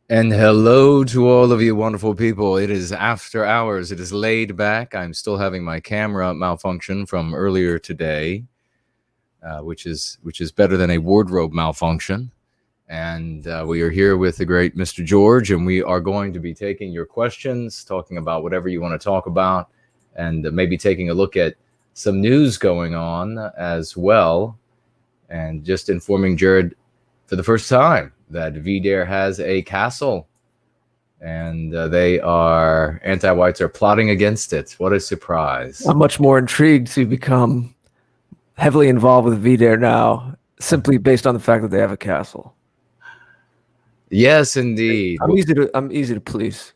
And hello to all of you wonderful people. It is after hours. It is laid back. I'm still having my camera malfunction from earlier today, which is better than a wardrobe malfunction. And we are here with the great Mr. George, and we are going to be taking your questions, talking about whatever you want to talk about, and maybe taking a look at some news going on as well, and just informing Jared for the first time that VDare has a castle, and anti-whites are plotting against it. What a surprise. I'm much more intrigued to become heavily involved with VDare now, simply based on the fact that they have a castle. Yes, indeed. I'm easy to please.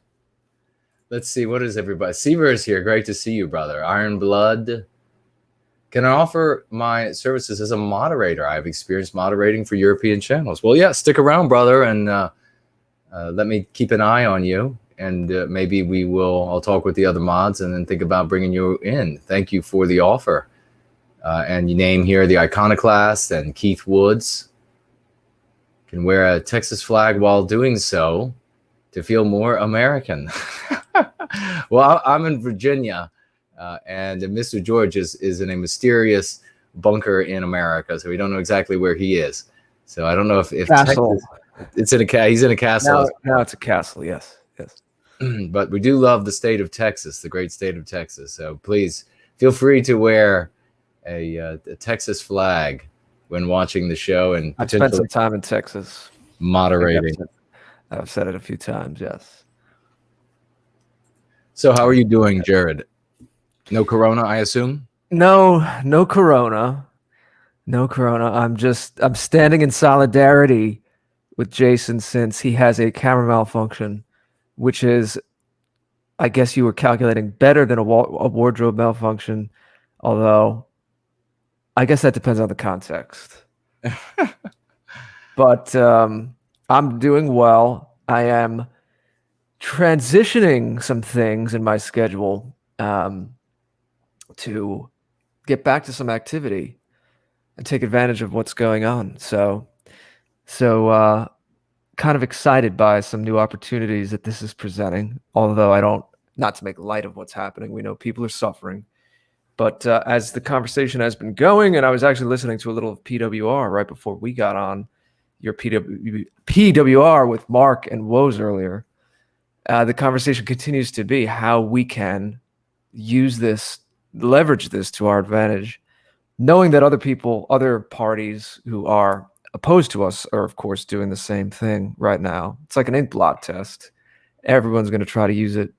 Let's see, what is everybody? Seaver is here. Great to see you, brother. Iron Blood. Can I offer my services as a moderator? I've experienced moderating for European channels. Well, yeah, stick around, brother, and let me keep an eye on you. And maybe I'll talk with the other mods and then think about bringing you in. Thank you for the offer. And you name here the Iconoclast and Keith Woods. Can wear a Texas flag while doing so to feel more American. Well, I'm in Virginia. And Mr. George is in a mysterious bunker in America, so we don't know exactly where he is. So I don't know if Castle. Texas, he's in a castle. Now it's a castle, yes. But we do love the state of Texas, the great state of Texas. So please feel free to wear a Texas flag when watching the show, and I've spent some time in Texas moderating. I've said it a few times, yes. So how are you doing, Jared? No corona, I assume? No corona. No corona. I'm standing in solidarity with Jason since he has a camera malfunction, which is, I guess you were calculating, better than a wardrobe malfunction, although I guess that depends on the context. But I'm doing well. I am transitioning some things in my schedule to get back to some activity and take advantage of what's going on. So kind of excited by some new opportunities that this is presenting, although not to make light of what's happening. We know people are suffering. But as the conversation has been going, and I was actually listening to a little of PWR right before we got on your PWR with Mark and Woes earlier, the conversation continues to be how we can leverage this to our advantage, knowing that other parties who are opposed to us are, of course, doing the same thing right now. It's like an ink blot test. Everyone's going to try to use it,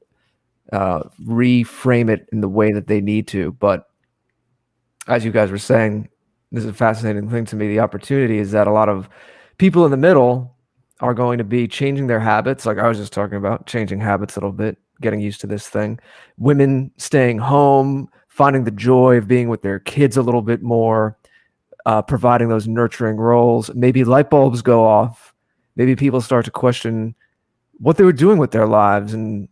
reframe it in the way that they need to. But as you guys were saying, this is a fascinating thing to me. The opportunity is that a lot of people in the middle are going to be changing their habits. Like I was just talking about, changing habits a little bit, getting used to this thing. Women staying home, finding the joy of being with their kids a little bit more, providing those nurturing roles. Maybe light bulbs go off. Maybe people start to question what they were doing with their lives and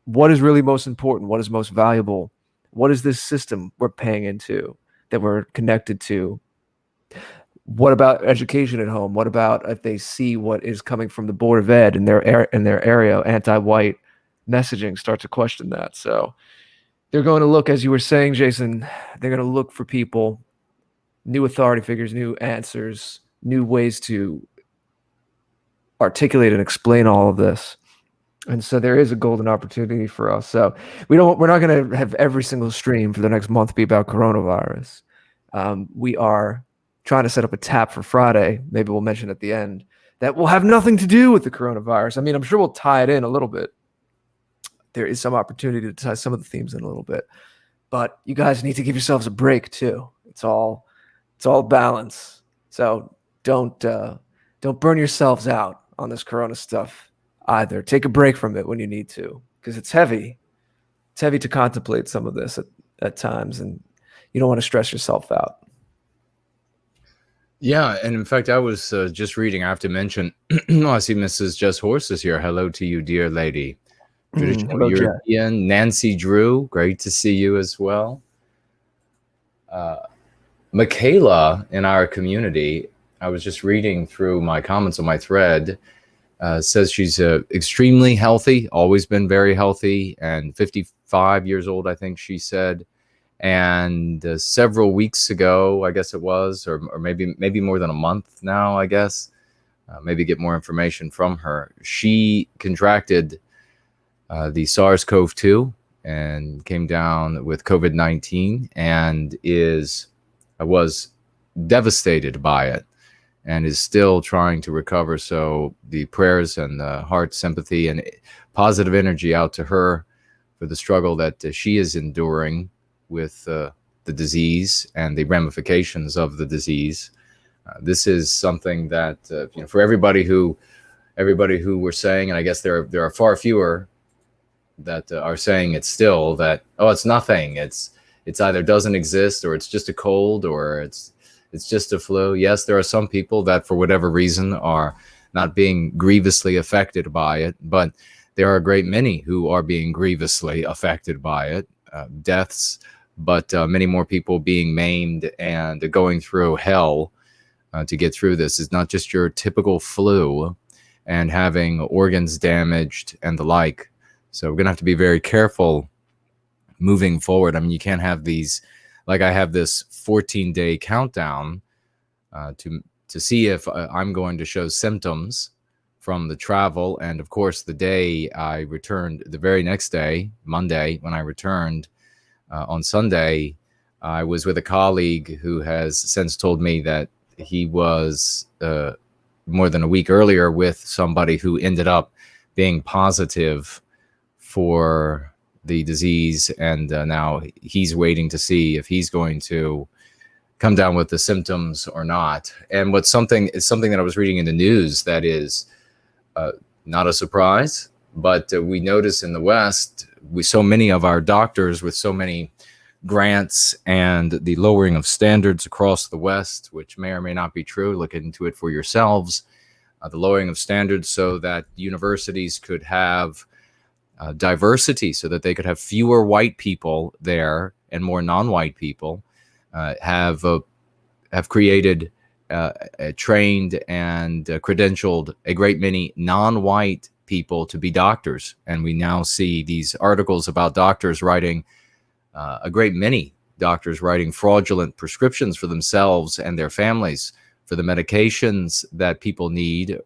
what is really most important, what is most valuable, what is this system we're paying into, that we're connected to. What about education at home? What about if they see what is coming from the Board of Ed in their area, anti-white messaging, start to question that. So they're going to look, as you were saying, Jason, they're going to look for people, new authority figures, new answers, new ways to articulate and explain all of this. And so there is a golden opportunity for us. So we're not going to have every single stream for the next month be about coronavirus. We are trying to set up a tap for Friday. Maybe we'll mention at the end that will have nothing to do with the coronavirus. I mean, I'm sure we'll tie it in a little bit. There is some opportunity to tie some of the themes in a little bit, but you guys need to give yourselves a break too. It's all balance. So don't burn yourselves out on this corona stuff either. Take a break from it when you need to, because it's heavy. It's heavy to contemplate some of this at times, and you don't want to stress yourself out. Yeah, and in fact, I was just reading. I have to mention, I see Mrs. Just Horses here. Hello to you, dear lady. Traditional Hello, European. Jack. Nancy Drew, great to see you as well. Michaela in our community, I was just reading through my comments on my thread. says she's extremely healthy, always been very healthy, and 55 years old, I think she said. And several weeks ago, I guess it was, or maybe more than a month now, I guess, maybe get more information from her. She contracted the SARS-CoV-2 and came down with COVID-19 and was devastated by it and is still trying to recover. So the prayers and the heart sympathy and positive energy out to her for the struggle that she is enduring with the disease and the ramifications of the disease. This is something that for everybody who were saying, and I guess there are far fewer that are saying it's still that, oh, it's nothing. It's either doesn't exist, or it's just a cold, or it's just a flu. Yes, there are some people that for whatever reason are not being grievously affected by it, but there are a great many who are being grievously affected by it. Deaths, but many more people being maimed and going through hell to get through this. It's not just your typical flu and having organs damaged and the like. So we're going to have to be very careful moving forward. I mean, you can't have these, like I have this 14-day countdown to see if I'm going to show symptoms from the travel. And of course, the day I returned, the very next day, Monday, when I returned on Sunday, I was with a colleague who has since told me that he was more than a week earlier with somebody who ended up being positive for the disease, and now he's waiting to see if he's going to come down with the symptoms or not. And something that I was reading in the news that is not a surprise, but we notice in the West, so many of our doctors with so many grants and the lowering of standards across the West, which may or may not be true, look into it for yourselves, the lowering of standards so that universities could have diversity, so that they could have fewer white people there and more non-white people, have created, trained and credentialed a great many non-white people to be doctors. And we now see these articles about doctors writing, a great many doctors writing fraudulent prescriptions for themselves and their families for the medications that people need,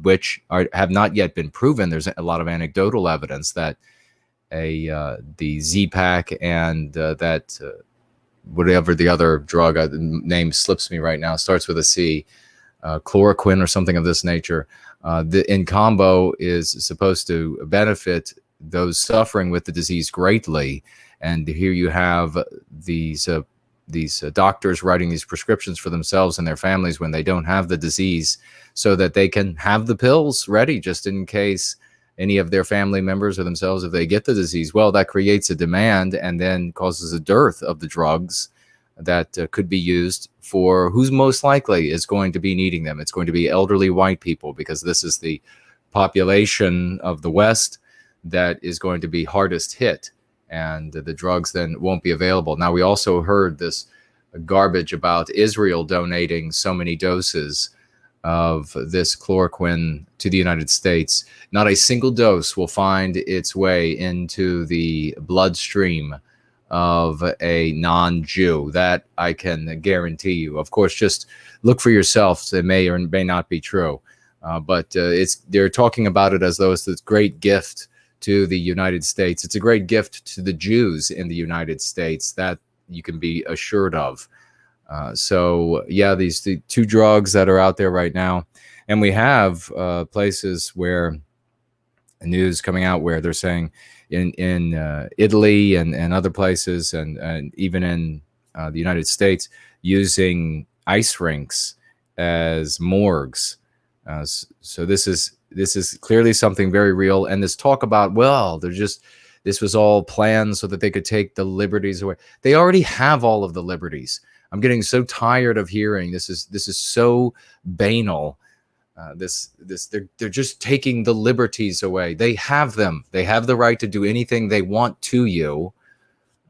which have not yet been proven. There's a lot of anecdotal evidence that the Z-Pak and that whatever the other drug, the name slips me right now, starts with a C, chloroquine or something of this nature, in combo is supposed to benefit those suffering with the disease greatly. And here you have these doctors writing these prescriptions for themselves and their families when they don't have the disease, so that they can have the pills ready just in case any of their family members or themselves, if they get the disease. Well, that creates a demand and then causes a dearth of the drugs that could be used for who's most likely is going to be needing them. It's going to be elderly white people, because this is the population of the West that is going to be hardest hit, and the drugs then won't be available. Now, we also heard this garbage about Israel donating so many doses of this chloroquine to the United States. Not a single dose will find its way into the bloodstream of a non-Jew. That I can guarantee you. Of course, just look for yourself. It may or may not be true. But they're talking about it as though it's this great gift to the United States. It's a great gift to the Jews in the United States, that you can be assured of. So yeah, the two drugs that are out there right now, and we have places where news coming out where they're saying in Italy and other places, and even in the United States, using ice rinks as morgues. So this is clearly something very real. And this talk about, well, this was all planned so that they could take the liberties away. They already have all of the liberties. I'm getting so tired of hearing this is so banal. They're just taking the liberties away. They have them. They have the right to do anything they want to you.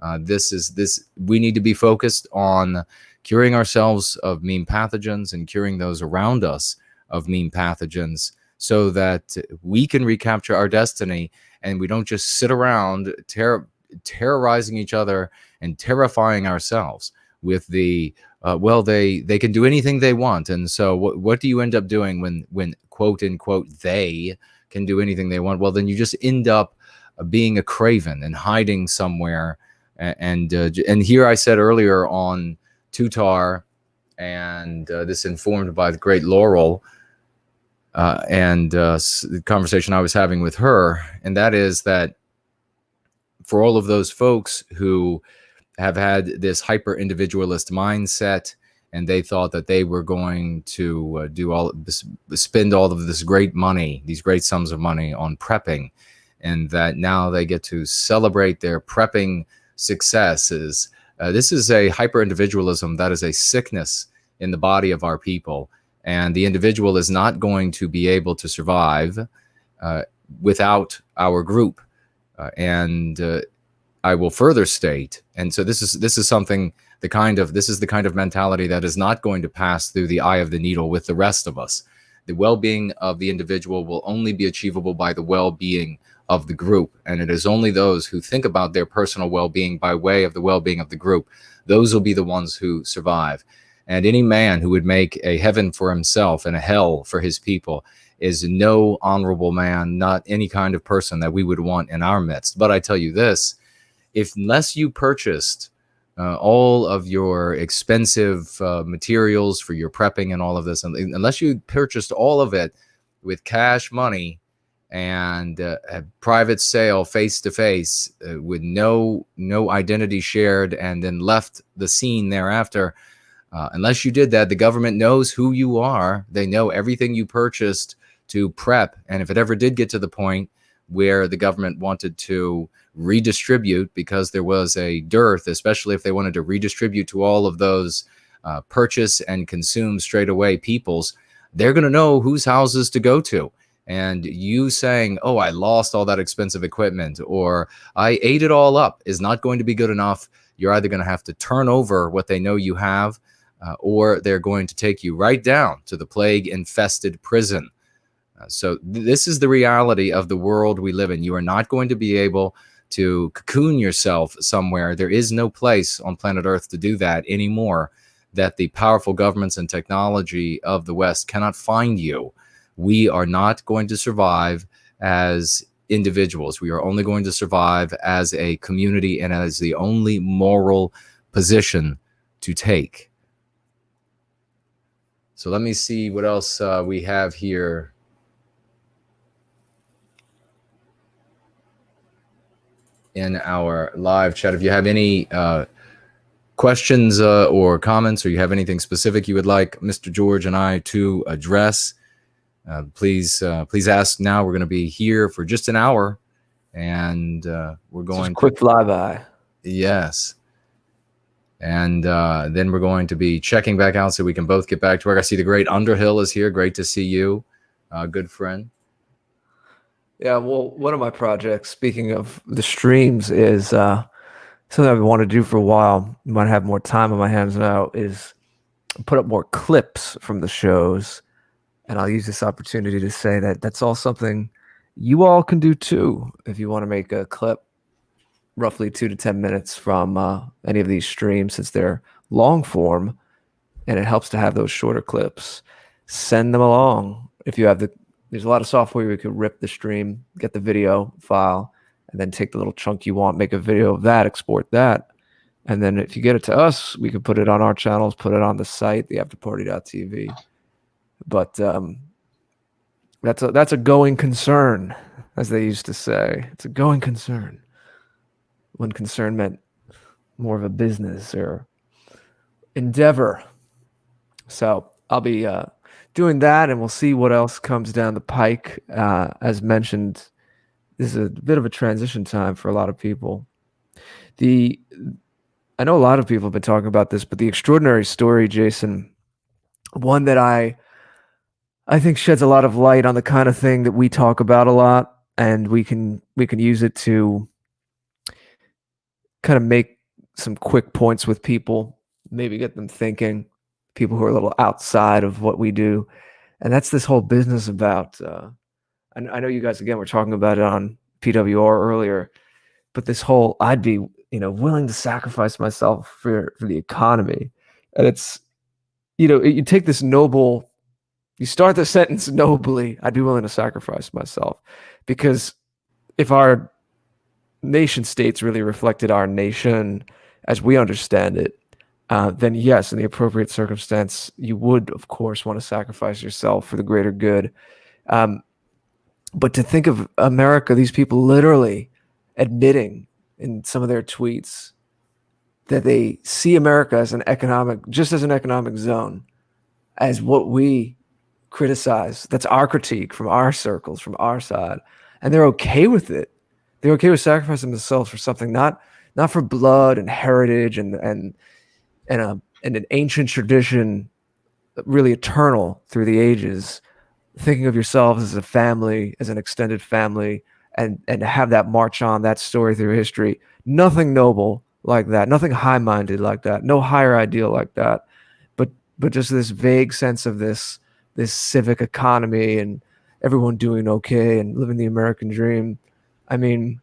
We need to be focused on curing ourselves of mean pathogens and curing those around us of mean pathogens, so that we can recapture our destiny and we don't just sit around terrorizing each other and terrifying ourselves with the well, they can do anything they want. And so what do you end up doing when quote unquote they can do anything they want? Well, then you just end up being a craven and hiding somewhere. And here I said earlier on Tutar, and this informed by the great Laurel, and the conversation I was having with her, and that is that for all of those folks who have had this hyper individualist mindset, and they thought that they were going to spend all of this great money, these great sums of money on prepping, and that now they get to celebrate their prepping successes. This is a hyper individualism that is a sickness in the body of our people, and the individual is not going to be able to survive without our group. And I will further state, and so this is something, this is the kind of mentality that is not going to pass through the eye of the needle with the rest of us. The well-being of the individual will only be achievable by the well-being of the group, and it is only those who think about their personal well-being by way of the well-being of the group, those will be the ones who survive. And any man who would make a heaven for himself and a hell for his people is no honorable man, not any kind of person that we would want in our midst. But I tell you this, unless you purchased all of your expensive materials for your prepping and all of this, unless you purchased all of it with cash money and a private sale face-to-face with no identity shared, and then left the scene thereafter, unless you did that, the government knows who you are. They know everything you purchased to prep. And if it ever did get to the point where the government wanted to redistribute because there was a dearth, especially if they wanted to redistribute to all of those purchase and consume straight away peoples, they're going to know whose houses to go to. And you saying, oh, I lost all that expensive equipment, or I ate it all up, is not going to be good enough. You're either going to have to turn over what they know you have, or they're going to take you right down to the plague-infested prison. So this is the reality of the world we live in. You are not going to be able to cocoon yourself somewhere. There is no place on planet Earth to do that anymore, that the powerful governments and technology of the West cannot find you. We are not going to survive as individuals. We are only going to survive as a community, and as the only moral position to take. So let me see what else we have here. In our live chat, if you have any questions or comments, or you have anything specific you would like Mr. George and I to address, please ask now. We're going to be here for just an hour, and we're going just quick flyby. Yes. And then we're going to be checking back out so we can both get back to work. I see the great Underhill is here. Great to see you, good friend. Yeah, well, one of my projects, speaking of the streams, is something I've wanted to do for a while. Might have more time on my hands now, is put up more clips from the shows. And I'll use this opportunity to say that that's all something you all can do too. If you want to make a clip, roughly 2 to 10 minutes from any of these streams, since they're long form, and it helps to have those shorter clips, send them along. If you have there's a lot of software where you could rip the stream, get the video file, and then take the little chunk you want, make a video of that, export that. And then if you get it to us, we can put it on our channels, put it on the site, the afterparty.tv. But that's a going concern, as they used to say. It's a going concern, when concern meant more of a business or endeavor. So I'll be doing that, and we'll see what else comes down the pike. As mentioned, this is a bit of a transition time for a lot of people. I know a lot of people have been talking about this, but the extraordinary story, Jason, one that I think sheds a lot of light on the kind of thing that we talk about a lot, and we can use it to kind of make some quick points with people, maybe get them thinking, people who are a little outside of what we do. And that's this whole business about, and I know you guys, again, were talking about it on PWR earlier, but this whole, I'd be, willing to sacrifice myself for the economy. And it's, you take this noble, you start the sentence nobly, I'd be willing to sacrifice myself. Because if our nation states really reflected our nation as we understand it, then yes, in the appropriate circumstance, you would, of course, want to sacrifice yourself for the greater good. But to think of America, these people literally admitting in some of their tweets that they see America as just as an economic zone, as what we criticize. That's our critique from our circles, from our side. And they're okay with it. They're okay with sacrificing themselves for something, not for blood and heritage and an ancient tradition, really eternal through the ages. Thinking of yourselves as a family, as an extended family, and to have that march on, that story through history. Nothing noble like that, nothing high-minded like that, no higher ideal like that, but just this vague sense of this civic economy and everyone doing okay and living the American dream. I mean,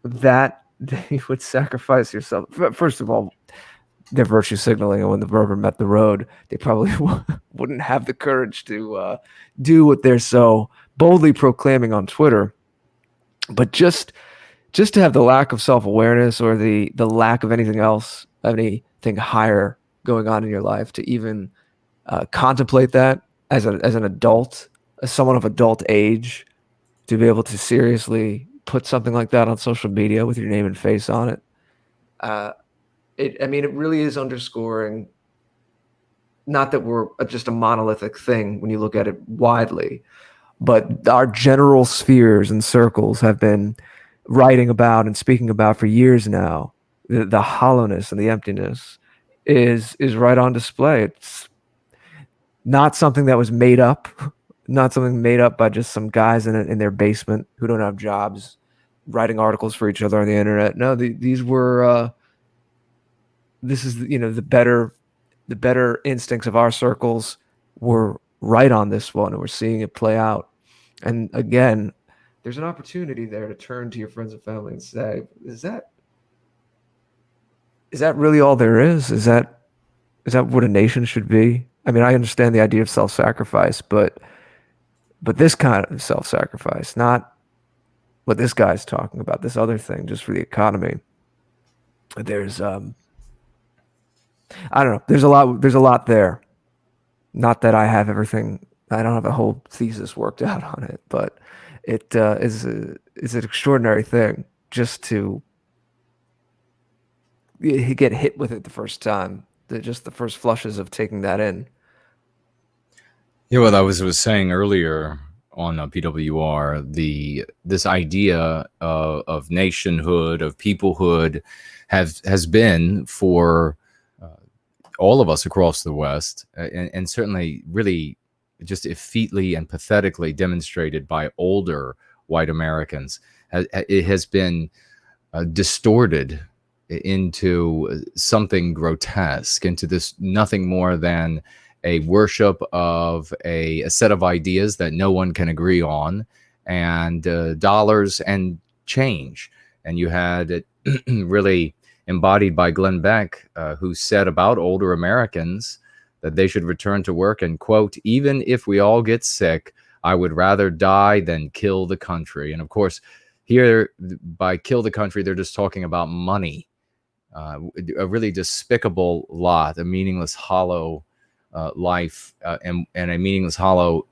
that you would sacrifice yourself. First of all, they're virtue signaling, and when the rubber met the road, they probably wouldn't have the courage to do what they're so boldly proclaiming on Twitter. But just to have the lack of self-awareness or the lack of anything else, anything higher going on in your life, to even contemplate that as an adult, as someone of adult age, to be able to seriously put something like that on social media with your name and face on it. It really is underscoring, not that we're just a monolithic thing when you look at it widely, but our general spheres and circles have been writing about and speaking about for years now. The hollowness and the emptiness is right on display. It's not something that was made up, not something made up by just some guys in their basement who don't have jobs, writing articles for each other on the internet. No, these were. This is the better instincts of our circles were right on this one, and we're seeing it play out. And again, there's an opportunity there to turn to your friends and family and say, is that really all there is? Is that what a nation should be? I mean, I understand the idea of self-sacrifice, but this kind of self-sacrifice, not what this guy's talking about, this other thing, just for the economy. There's I don't know. There's a lot there. Not that I have everything. I don't have a whole thesis worked out on it, but it is an extraordinary thing just to get hit with it the first time. Just the first flushes of taking that in. Yeah, well, I was saying earlier on PWR, this idea of nationhood, of peoplehood, has been for all of us across the West, and certainly really just effetely and pathetically demonstrated by older white Americans. It has been distorted into something grotesque, into this nothing more than a worship of a set of ideas that no one can agree on, and dollars and change. And you had it really embodied by Glenn Beck, who said about older Americans that they should return to work and, quote, "Even if we all get sick, I would rather die than kill the country." And of course, here by kill the country, they're just talking about money, a really despicable lot, a meaningless, hollow life, and a meaningless, hollow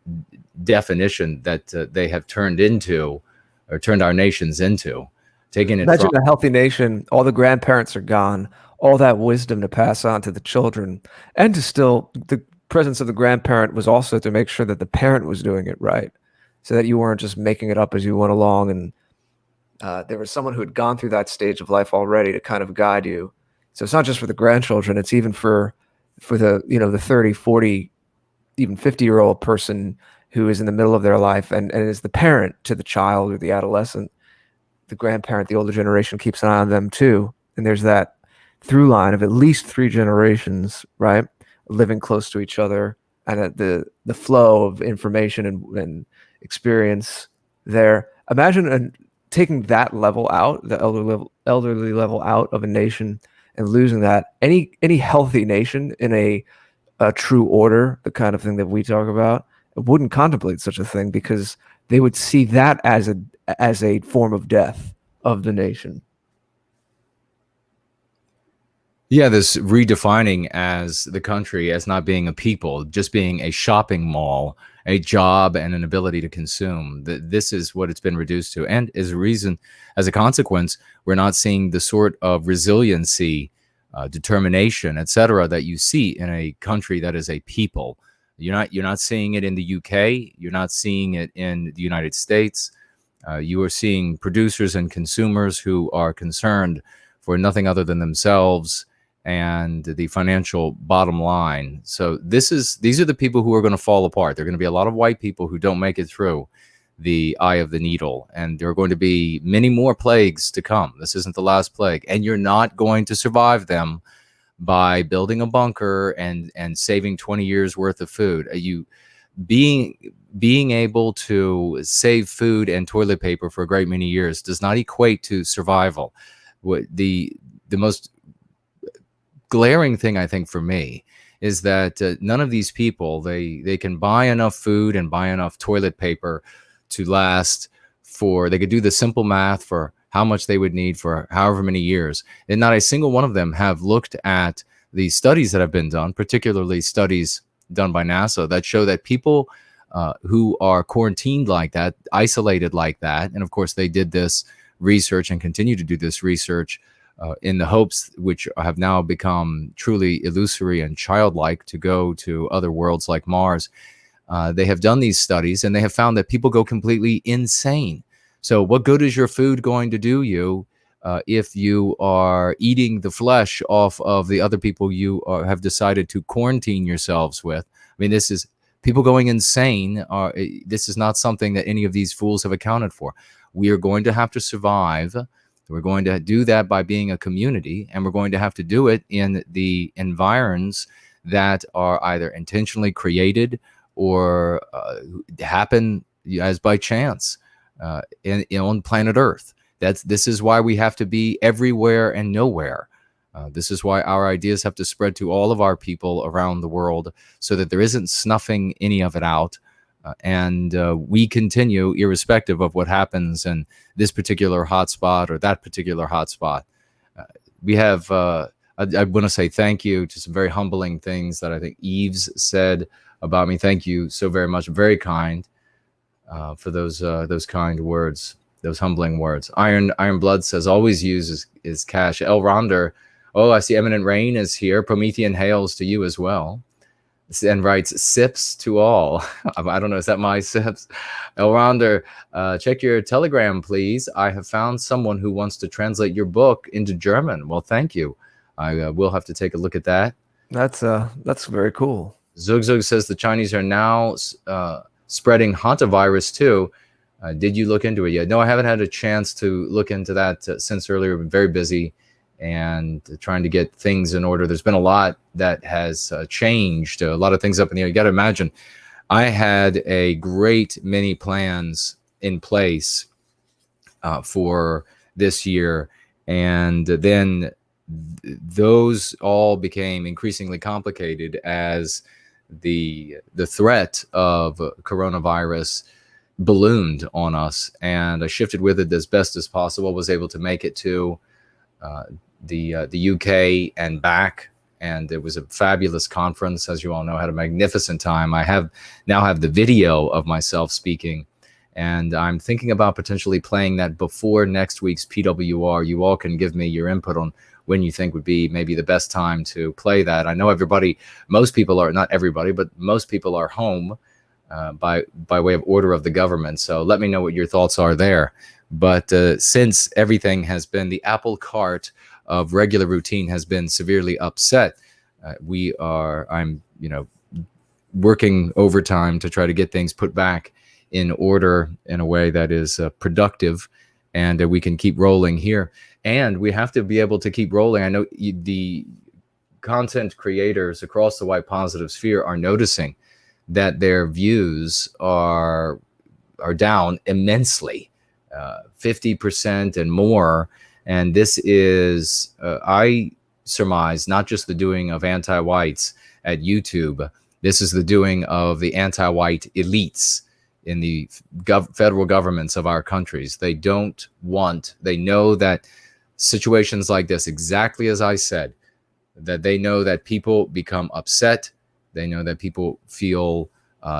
definition that they have turned our nations into. Taking it Imagine a healthy nation, all the grandparents are gone, all that wisdom to pass on to the children, and to still, the presence of the grandparent was also to make sure that the parent was doing it right, so that you weren't just making it up as you went along, and there was someone who had gone through that stage of life already to kind of guide you. So it's not just for the grandchildren, it's even for the, the 30, 40, even 50-year-old person who is in the middle of their life and is the parent to the child or the adolescent. The grandparent, the older generation, keeps an eye on them too. And there's that through line of at least 3 generations, right? Living close to each other, and the flow of information and experience there. Imagine taking that level out, the elderly level out of a nation, and losing that. Any healthy nation in a true order, the kind of thing that we talk about, wouldn't contemplate such a thing because they would see that as a form of death of the nation. Yeah, this redefining as the country as not being a people, just being a shopping mall, a job, and an ability to consume. This is what it's been reduced to. And as a reason, as a consequence, we're not seeing the sort of resiliency, determination, etc., that you see in a country that is a people. You're not seeing it in the UK. You're not seeing it in the United States. You are seeing producers and consumers who are concerned for nothing other than themselves and the financial bottom line. So these are the people who are going to fall apart. There are going to be a lot of white people who don't make it through the eye of the needle, and there are going to be many more plagues to come. This isn't the last plague, and you're not going to survive them by building a bunker and saving 20 years worth of food. You being able to save food and toilet paper for a great many years does not equate to survival. The most glaring thing, I think, for me is that none of these people, they can buy enough food and buy enough toilet paper to last for, they could do the simple math for how much they would need for however many years. And not a single one of them have looked at the studies that have been done, particularly studies done by NASA, that show that people who are quarantined like that, isolated like that, and of course they did this research and continue to do this research in the hopes, which have now become truly illusory and childlike, to go to other worlds like Mars. They have done these studies and they have found that people go completely insane. So what good is your food going to do you if you are eating the flesh off of the other people you have decided to quarantine yourselves with? I mean, this is people going insane. This is not something that any of these fools have accounted for. We are going to have to survive. We're going to do that by being a community, and we're going to have to do it in the environs that are either intentionally created or happen as by chance on planet Earth. This is why we have to be everywhere and nowhere. This is why our ideas have to spread to all of our people around the world, so that there isn't snuffing any of it out. And we continue irrespective of what happens in this particular hotspot or that particular hotspot. We have, I want to say thank you to some very humbling things that I think Eves said about me. Thank you so very much. Very kind for those kind words, those humbling words. Iron Blood says, always use is cash. El Ronder, oh, I see Eminent Rain is here. Promethean hails to you as well. And writes, sips to all. I don't know, is that my sips? Elronder, check your Telegram, please. I have found someone who wants to translate your book into German. Well, thank you. I will have to take a look at that. That's very cool. Zug says the Chinese are now spreading hantavirus too. Did you look into it yet? No, I haven't had a chance to look into that since earlier. I've been very busy and trying to get things in order. There's been a lot that has changed, a lot of things up in the air. You got to imagine, I had a great many plans in place for this year, and then those all became increasingly complicated as the threat of coronavirus ballooned on us, and I shifted with it as best as possible. Was able to make it to the UK and back, and it was a fabulous conference. As you all know, I had a magnificent time. I now have the video of myself speaking, and I'm thinking about potentially playing that before next week's PWR. You all can give me your input on when you think would be maybe the best time to play that. I know most people are, not everybody, but most people are home by way of order of the government. So let me know what your thoughts are there. But since everything has been, the apple cart of regular routine has been severely upset, I'm working overtime to try to get things put back in order in a way that is productive, and we can keep rolling here. And we have to be able to keep rolling. I know the content creators across the white positive sphere are noticing that their views are down immensely, 50% and more. And this is, I surmise, not just the doing of anti-whites at YouTube. This is the doing of the anti-white elites in the federal governments of our countries. They know that situations like this, exactly as I said, that they know that people become upset. They know that people feel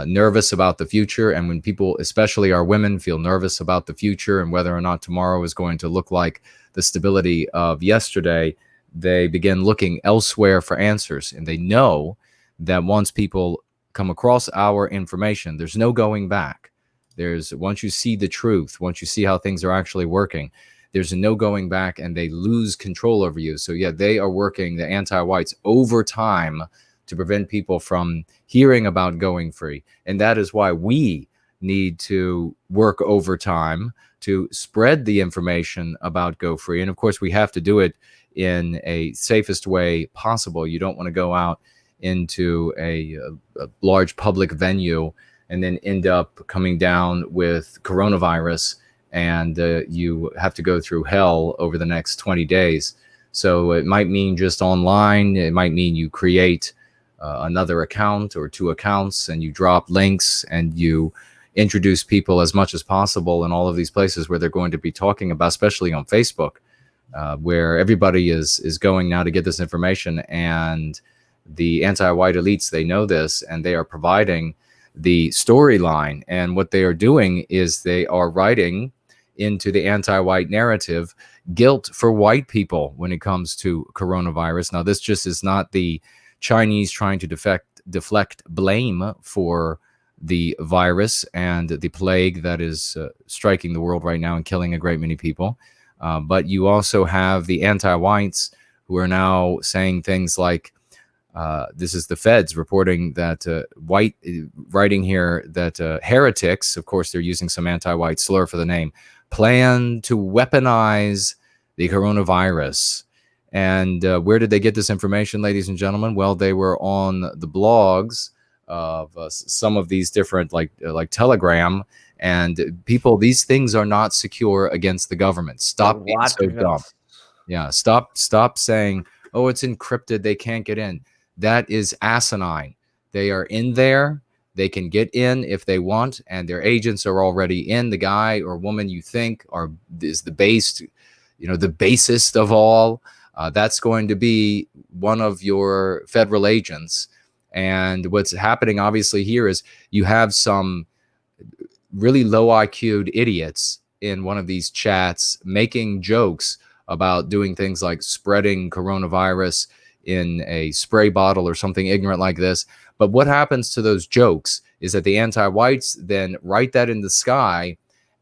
nervous about the future. And when people, especially our women, feel nervous about the future and whether or not tomorrow is going to look like the stability of yesterday, they begin looking elsewhere for answers. And they know that once people come across our information, there's no going back. Once you see the truth, once you see how things are actually working, there's no going back, and they lose control over you. So yeah, they are working, the anti-whites, overtime to prevent people from hearing about going free. And that is why we need to work overtime to spread the information about Go Free. And of course, we have to do it in a safest way possible. You don't want to go out into a large public venue and then end up coming down with coronavirus, and you have to go through hell over the next 20 days. So it might mean just online. It might mean you create another account or 2 accounts, and you drop links and you introduce people as much as possible in all of these places where they're going to be talking about, especially on Facebook, where everybody is going now to get this information. And the anti-white elites, they know this, and they are providing the storyline. And what they are doing is they are writing into the anti-white narrative guilt for white people when it comes to coronavirus. Now, this just is not the Chinese trying to deflect blame for the virus and the plague that is striking the world right now and killing a great many people. But you also have the anti-whites who are now saying things like, this is the feds reporting that writing here that heretics, of course, they're using some anti-white slur for the name, plan to weaponize the coronavirus. And where did they get this information, ladies and gentlemen? Well, they were on the blogs of some of these different, like Telegram. And people, these things are not secure against the government. Stop being so dumb. Yeah, stop saying, oh, it's encrypted, they can't get in. That is asinine. They are in there. They can get in if they want, and their agents are already in. The guy or woman you think is the basest of all. That's going to be one of your federal agents. And what's happening, obviously, here is you have some really low IQ'd idiots in one of these chats making jokes about doing things like spreading coronavirus in a spray bottle or something ignorant like this. But what happens to those jokes is that the anti-whites then write that in the sky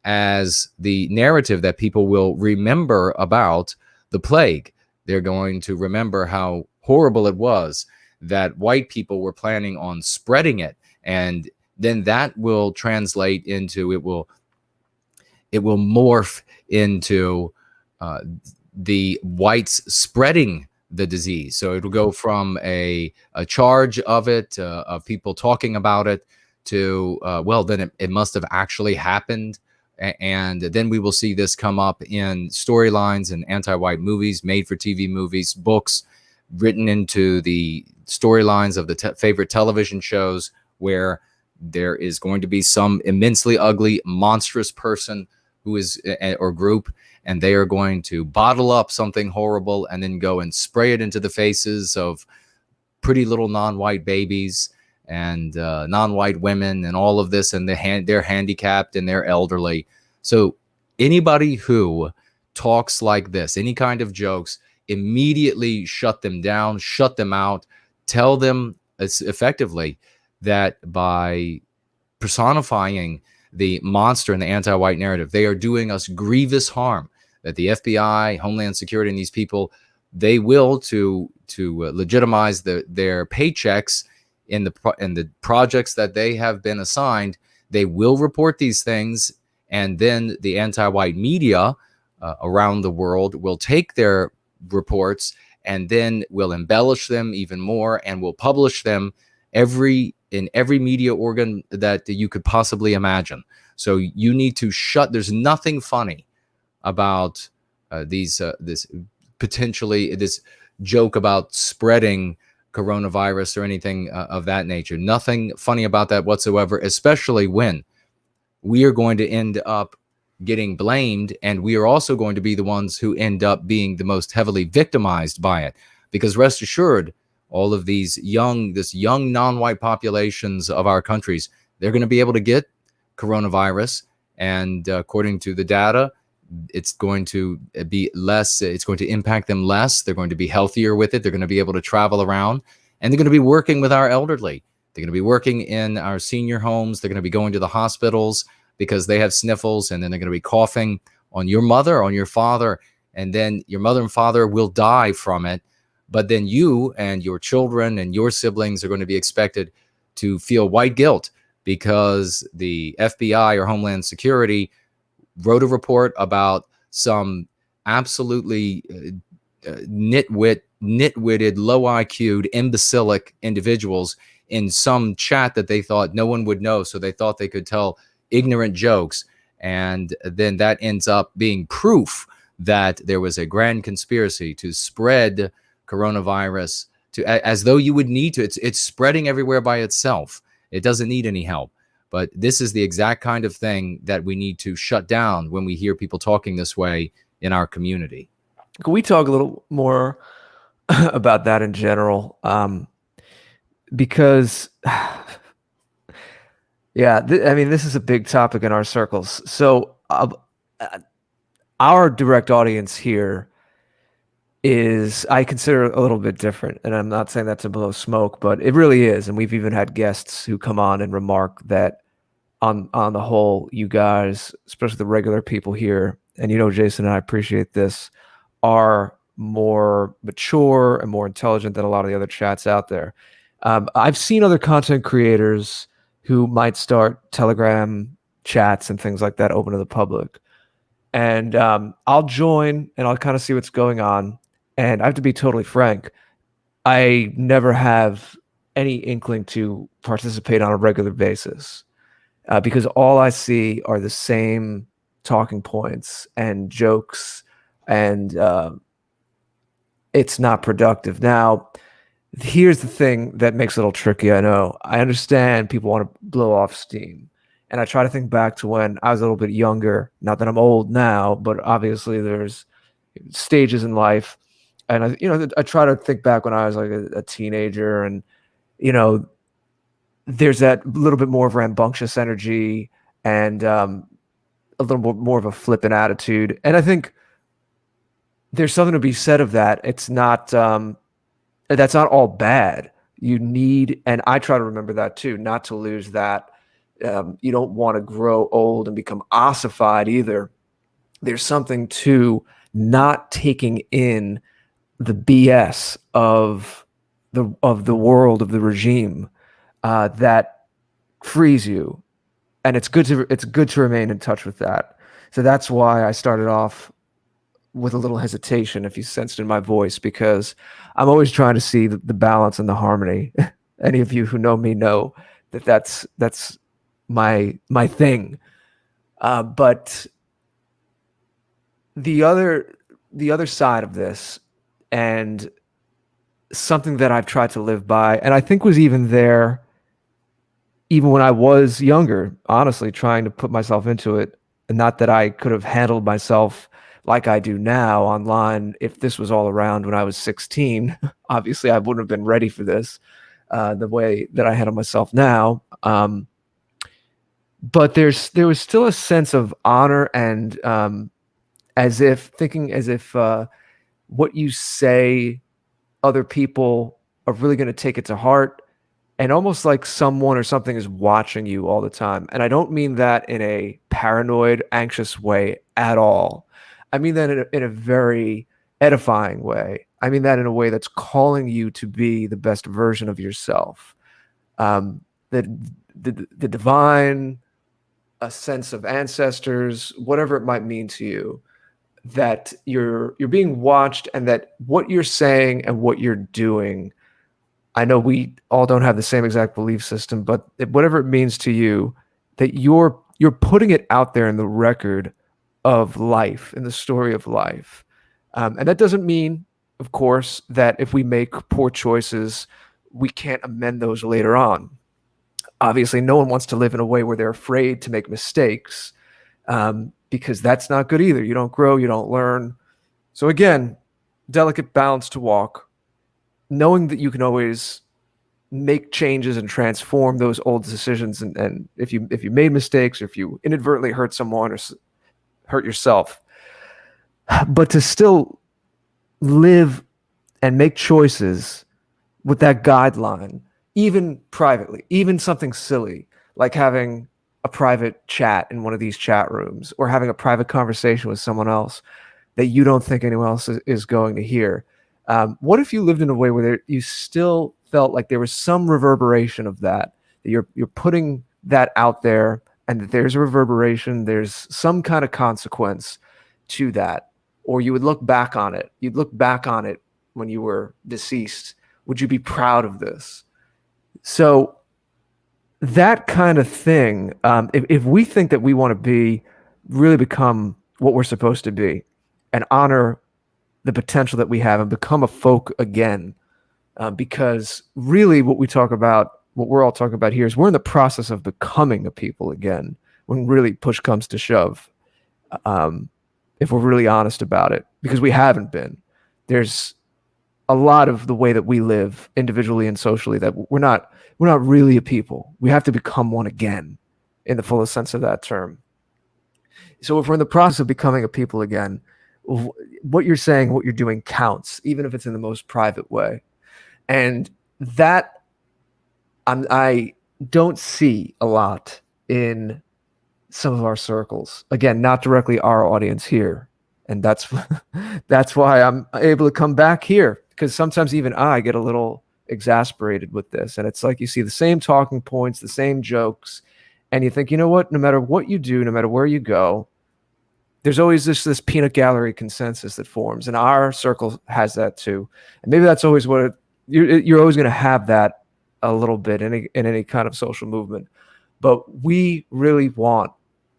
as the narrative that people will remember about the plague. They're going to remember how horrible it was that white people were planning on spreading it. And then that will translate into, it will morph into the whites spreading the disease. So it'll go from a charge of it, of people talking about it, to, well, then it must have actually happened. And then we will see this come up in storylines and anti-white movies, made-for-TV movies, books, written into the storylines of the favorite television shows, where there is going to be some immensely ugly, monstrous person who is, or group, and they are going to bottle up something horrible and then go and spray it into the faces of pretty little non-white babies and non-white women and all of this, and they're handicapped and they're elderly. So anybody who talks like this, any kind of jokes, immediately shut them down, shut them out, tell them effectively that by personifying the monster in the anti-white narrative, they are doing us grievous harm, that the FBI, Homeland Security, and these people, they will to legitimize their paychecks in the projects that they have been assigned. They will report these things, and then the anti-white media around the world will take their reports and then will embellish them even more and will publish them every in every media organ that you could possibly imagine. So you need to shut. There's nothing funny about this potentially this joke about spreading coronavirus or anything of that nature. Nothing funny about that whatsoever, especially when we are going to end up getting blamed, and we are also going to be the ones who end up being the most heavily victimized by it. Because rest assured, all of these young non-white populations of our countries, they're going to be able to get coronavirus, and according to the data, it's going to be less, it's going to impact them less. They're going to be healthier with it. They're going to be able to travel around, and they're going to be working with our elderly. They're going to be working in our senior homes. They're going to be going to the hospitals because they have sniffles, and then they're going to be coughing on your mother, on your father, and then your mother and father will die from it. But then you and your children and your siblings are going to be expected to feel white guilt because the FBI or Homeland Security wrote a report about some absolutely nitwitted, low IQ'd, imbecilic individuals in some chat that they thought no one would know. So they thought they could tell ignorant jokes. And then that ends up being proof that there was a grand conspiracy to spread coronavirus as though you would need to. It's spreading everywhere by itself. It doesn't need any help. But this is the exact kind of thing that we need to shut down when we hear people talking this way in our community. Can we talk a little more about that in general? Because, yeah, I mean, this is a big topic in our circles. So our direct audience here is, I consider, a little bit different. And I'm not saying that to blow smoke, but it really is. And we've even had guests who come on and remark that on the whole, you guys, especially the regular people here, and Jason and I appreciate this, are more mature and more intelligent than a lot of the other chats out there. I've seen other content creators who might start Telegram chats and things like that open to the public. And I'll join and I'll kind of see what's going on. And I have to be totally frank, I never have any inkling to participate on a regular basis because all I see are the same talking points and jokes, and it's not productive. Now, here's the thing that makes it a little tricky. I know. I understand people want to blow off steam. And I try to think back to when I was a little bit younger. Not that I'm old now, but obviously there's stages in life. And I try to think back when I was like a teenager, and there's that little bit more of rambunctious energy and a little more of a flippant attitude. And I think there's something to be said of that. It's not that's not all bad. You need, and I try to remember that too, not to lose that. You don't want to grow old and become ossified either. There's something to not taking in the BS of the world, of the regime, that frees you, and it's good to remain in touch with that. So that's why I started off with a little hesitation, if you sensed in my voice, because I'm always trying to see the balance and the harmony. Any of you who know me know that's my thing. But the other side of this, and something that I've tried to live by, and I think was even there even when I was younger, honestly, trying to put myself into it. And not that I could have handled myself like I do now online. If this was all around when I was 16, obviously I wouldn't have been ready for this the way that I handle myself now. But there was still a sense of honor, and as if what you say, other people are really going to take it to heart, and almost like someone or something is watching you all the time. And I don't mean that in a paranoid, anxious way at all. I mean that in a very edifying way. I mean that in a way that's calling you to be the best version of yourself. The divine, a sense of ancestors, whatever it might mean to you, that you're being watched, and that what you're saying and what you're doing I know we all don't have the same exact belief system, but whatever it means to you, that you're putting it out there in the record of life, in the story of life. And that doesn't mean, of course, that if we make poor choices, we can't amend those later on. Obviously, no one wants to live in a way where they're afraid to make mistakes, because that's not good either. You don't grow, you don't learn. So again, delicate balance to walk, knowing that you can always make changes and transform those old decisions. And if you made mistakes, or if you inadvertently hurt someone or hurt yourself, but to still live and make choices with that guideline, even privately, even something silly like having a private chat in one of these chat rooms, or having a private conversation with someone else that you don't think anyone else is going to hear. What if you lived in a way where you still felt like there was some reverberation of that you're putting that out there, and that there's a reverberation, there's some kind of consequence to that, or you would look back on it. You'd look back on it when you were deceased. Would you be proud of this? So that kind of thing, if we think that we want to really become what we're supposed to be, and honor the potential that we have, and become a folk again, because really what we're all talking about here is we're in the process of becoming a people again, when really push comes to shove. If we're really honest about it, because we haven't been. There's a lot of the way that we live individually and socially that we're not really a people. We have to become one again, in the fullest sense of that term. So if we're in the process of becoming a people again, what you're saying, what you're doing counts, even if it's in the most private way. And that I don't see a lot in some of our circles. Again, not directly our audience here. And that's why I'm able to come back here, because sometimes even I get a little exasperated with this. And it's like you see the same talking points, the same jokes, and you think, you know what, no matter what you do, no matter where you go, there's always this peanut gallery consensus that forms. And our circle has that too. And maybe that's always what you're always going to have that a little bit in any kind of social movement. But we really want,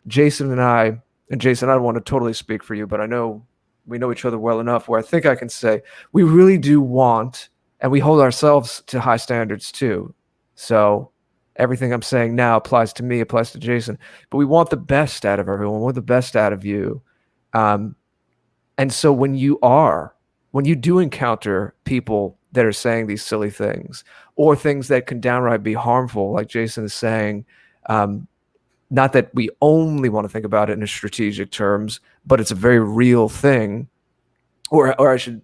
Jason, I don't want to totally speak for you, but I know we know each other well enough where I think I can say we really do want, and we hold ourselves to high standards too. So everything I'm saying now applies to me, applies to Jason, but we want the best out of everyone. We want the best out of you. And so when you do encounter people that are saying these silly things, or things that can downright be harmful, like Jason is saying, not that we only want to think about it in strategic terms, but it's a very real thing. Or I should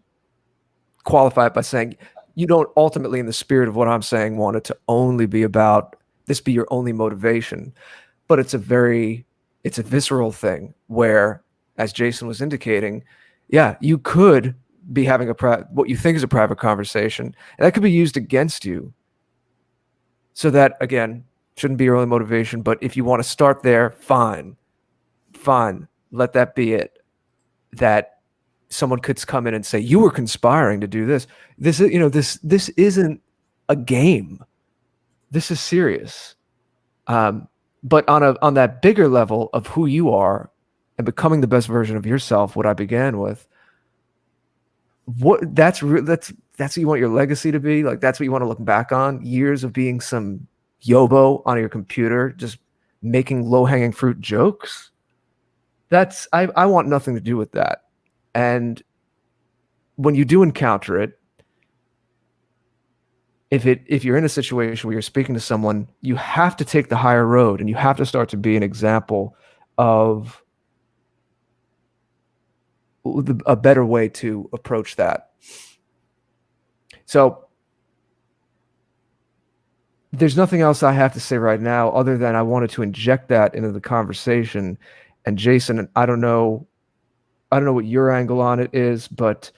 qualify it by saying, you don't ultimately, in the spirit of what I'm saying, want it to only be about this be your only motivation. But it's a visceral thing where, as Jason was indicating, yeah, you could be having what you think is a private conversation, and that could be used against you. So that, again, shouldn't be your only motivation. But if you want to start there, fine. Let that be it. That someone could come in and say, you were conspiring to do this. This is, this isn't a game. This is serious. But on that bigger level of who you are and becoming the best version of yourself, what I began with, that's what you want your legacy to be. Like, that's what you want to look back on, years of being some yobo on your computer, just making low-hanging fruit jokes. I want nothing to do with that. And when you do encounter it, if you're in a situation where you're speaking to someone, you have to take the higher road, and you have to start to be an example of a better way to approach that. So there's nothing else I have to say right now, other than I wanted to inject that into the conversation. And Jason, I don't know what your angle on it is, but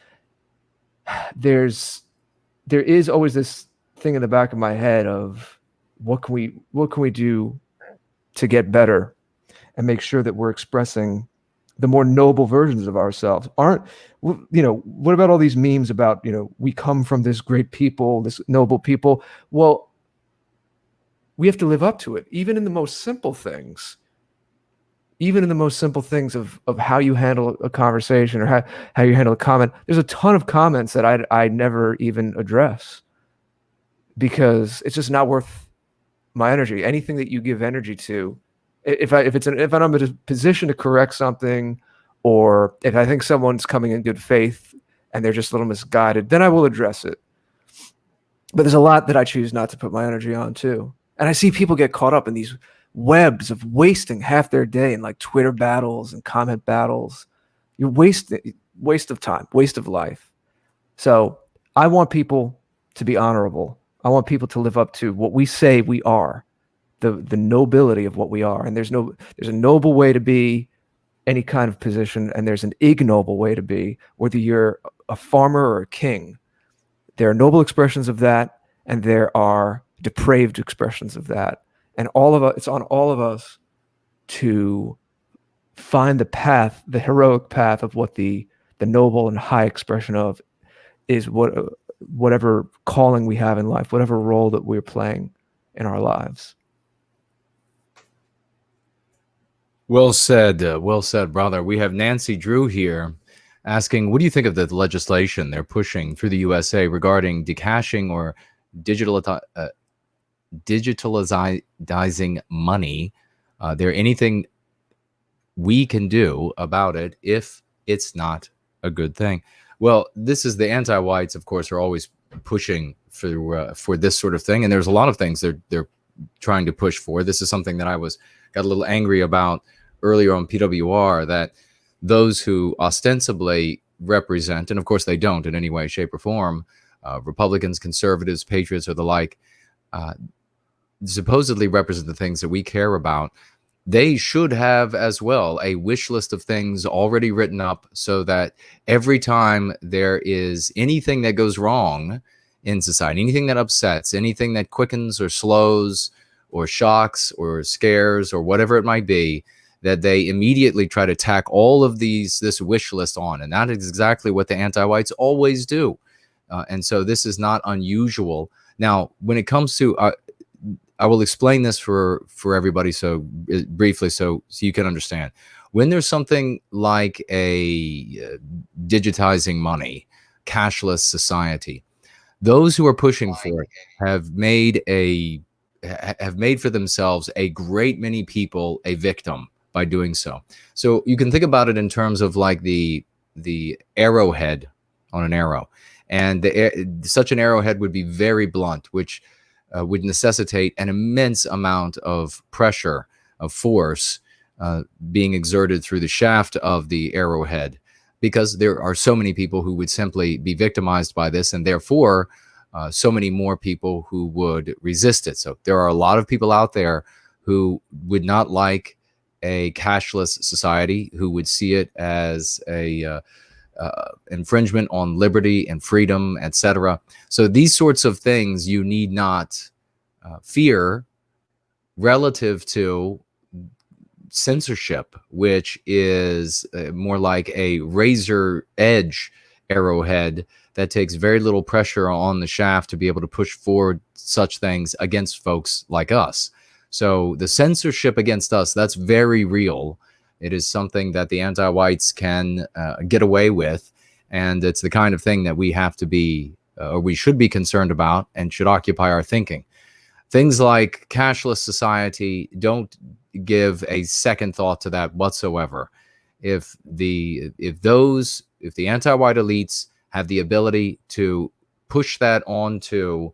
there is always this thing in the back of my head of what can we do to get better and make sure that we're expressing the more noble versions of ourselves. What about all these memes about, we come from this great people, this noble people? Well, we have to live up to it, even in the most simple things. Even in the most simple things of how you handle a conversation, or how you handle a comment. There's a ton of comments that I never even address because it's just not worth my energy. Anything that you give energy to, if I'm in a position to correct something, or if I think someone's coming in good faith and they're just a little misguided, then I will address it. But there's a lot that I choose not to put my energy on too. And I see people get caught up in these webs of wasting half their day in like Twitter battles and comment battles. You're waste of time, waste of life. So I want people to be honorable. I want people to live up to what we say we are, the nobility of what we are. And there's a noble way to be any kind of position, and there's an ignoble way to be, whether you're a farmer or a king. There are noble expressions of that, and there are depraved expressions of that. And it's on all of us to find the path, the heroic path of what the noble and high expression of is, whatever calling we have in life, whatever role that we're playing in our lives. Well said, brother. We have Nancy Drew here asking, what do you think of the legislation they're pushing through the USA regarding decashing or digitalizing money? There anything we can do about it if it's not a good thing? Well, this is the anti-whites, of course, are always pushing for this sort of thing, and there's a lot of things they're trying to push for. This is something that I got a little angry about earlier on PWR, that those who ostensibly represent, and of course they don't in any way, shape, or form, Republicans, conservatives, patriots, or the like, supposedly represent the things that we care about. They should have as well a wish list of things already written up, so that every time there is anything that goes wrong in society, anything that upsets, anything that quickens or slows or shocks or scares or whatever it might be, that they immediately try to tack all of this wish list on. And that is exactly what the anti-whites always do. And so this is not unusual. Now, when it comes to, I will explain this for everybody briefly so you can understand. When there's something like a digitizing money, cashless society, those who are pushing for it have made for themselves a great many people a victim by doing so. So you can think about it in terms of like the arrowhead on an arrow, and such an arrowhead would be very blunt, which would necessitate an immense amount of pressure, of force being exerted through the shaft of the arrowhead, because there are so many people who would simply be victimized by this, and therefore so many more people who would resist it. So there are a lot of people out there who would not like a cashless society, who would see it as a infringement on liberty and freedom, etc. So these sorts of things you need not fear relative to censorship, which is more like a razor edge arrowhead that takes very little pressure on the shaft to be able to push forward such things against folks like us. So the censorship against us, that's very real. It is something that the anti-whites can get away with, and it's the kind of thing that we have to be, or we should be concerned about, and should occupy our thinking. Things like cashless society don't give a second thought to that whatsoever. If the anti-white elites have the ability to push that onto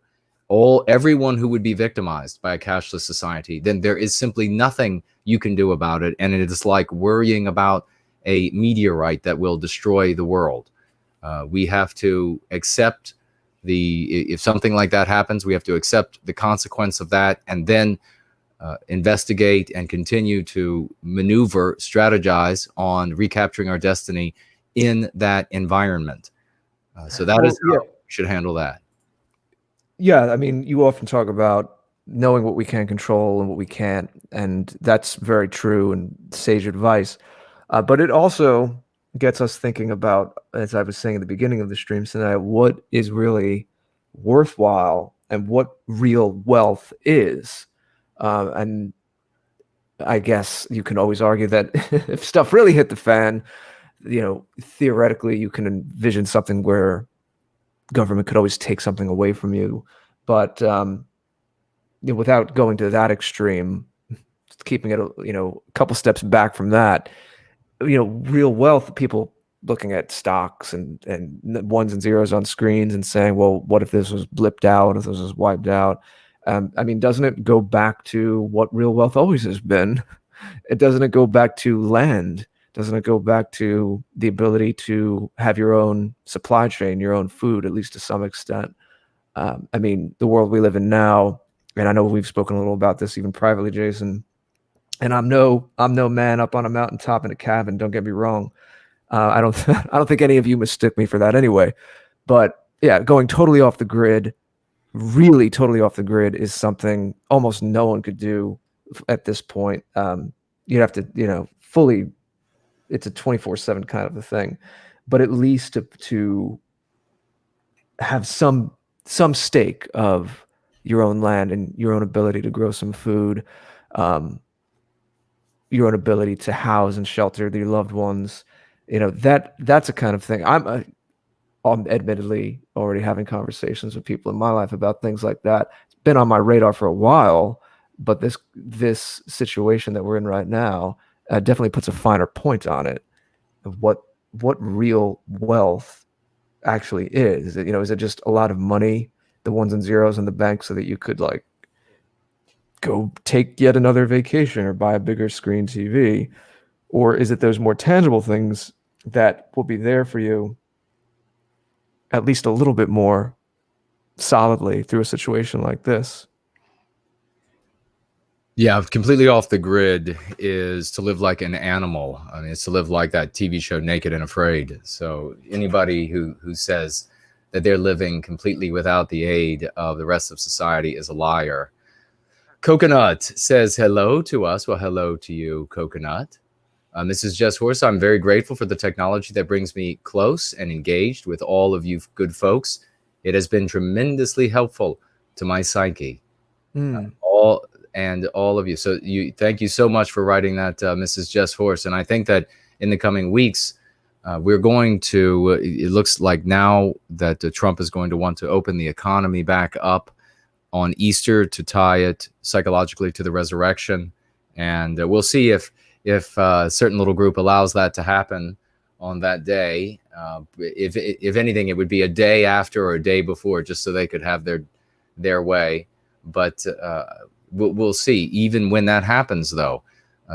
everyone who would be victimized by a cashless society, then there is simply nothing you can do about it. And it is like worrying about a meteorite that will destroy the world. We have to accept if something like that happens, we have to accept the consequence of that, and then investigate and continue to maneuver, strategize on recapturing our destiny in that environment. So that is how we should handle that. Yeah, I mean, you often talk about knowing what we can control and what we can't, and that's very true and sage advice. But it also gets us thinking about, as I was saying at the beginning of the stream tonight, what is really worthwhile and what real wealth is. And I guess you can always argue that if stuff really hit the fan, theoretically you can envision something where government could always take something away from you. But without going to that extreme, keeping it, a couple steps back from that, real wealth, people looking at stocks and ones and zeros on screens and saying, well, what if this was blipped out? What if this was wiped out? Doesn't it go back to what real wealth always has been? Doesn't it go back to land? Doesn't it go back to the ability to have your own supply chain, your own food, at least to some extent? The world we live in now, and I know we've spoken a little about this even privately, Jason, and I'm no man up on a mountaintop in a cabin. Don't get me wrong. I don't think any of you mistook me for that anyway. But yeah, going totally off the grid, really totally off the grid, is something almost no one could do at this point. You'd have to, fully. It's a 24/7 kind of a thing, but at least to have some stake of your own land and your own ability to grow some food. Your own ability to house and shelter your loved ones, that's a kind of thing. I'm admittedly already having conversations with people in my life about things like that. It's been on my radar for a while, but this situation that we're in right now definitely puts a finer point on it of what real wealth actually is. Is it just a lot of money, the ones and zeros in the bank, so that you could go take yet another vacation or buy a bigger screen TV? Or is it those more tangible things that will be there for you at least a little bit more solidly through a situation like this? Yeah, completely off the grid is to live like an animal. It's to live like that TV show Naked and Afraid. So anybody who says that they're living completely without the aid of the rest of society is a liar. Coconut says hello to us. Well, hello to you, Coconut. This is Jess Horse. I'm very grateful for the technology that brings me close and engaged with all of you good folks. It has been tremendously helpful to my psyche. All of you. So thank you so much for writing that, Mrs. Jess Horse. And I think that in the coming weeks, we're going to, it looks like now that Trump is going to want to open the economy back up on Easter to tie it psychologically to the resurrection. And we'll see if a certain little group allows that to happen on that day. If anything, it would be a day after or a day before, just so they could have their way. But we'll see. Even when that happens, though,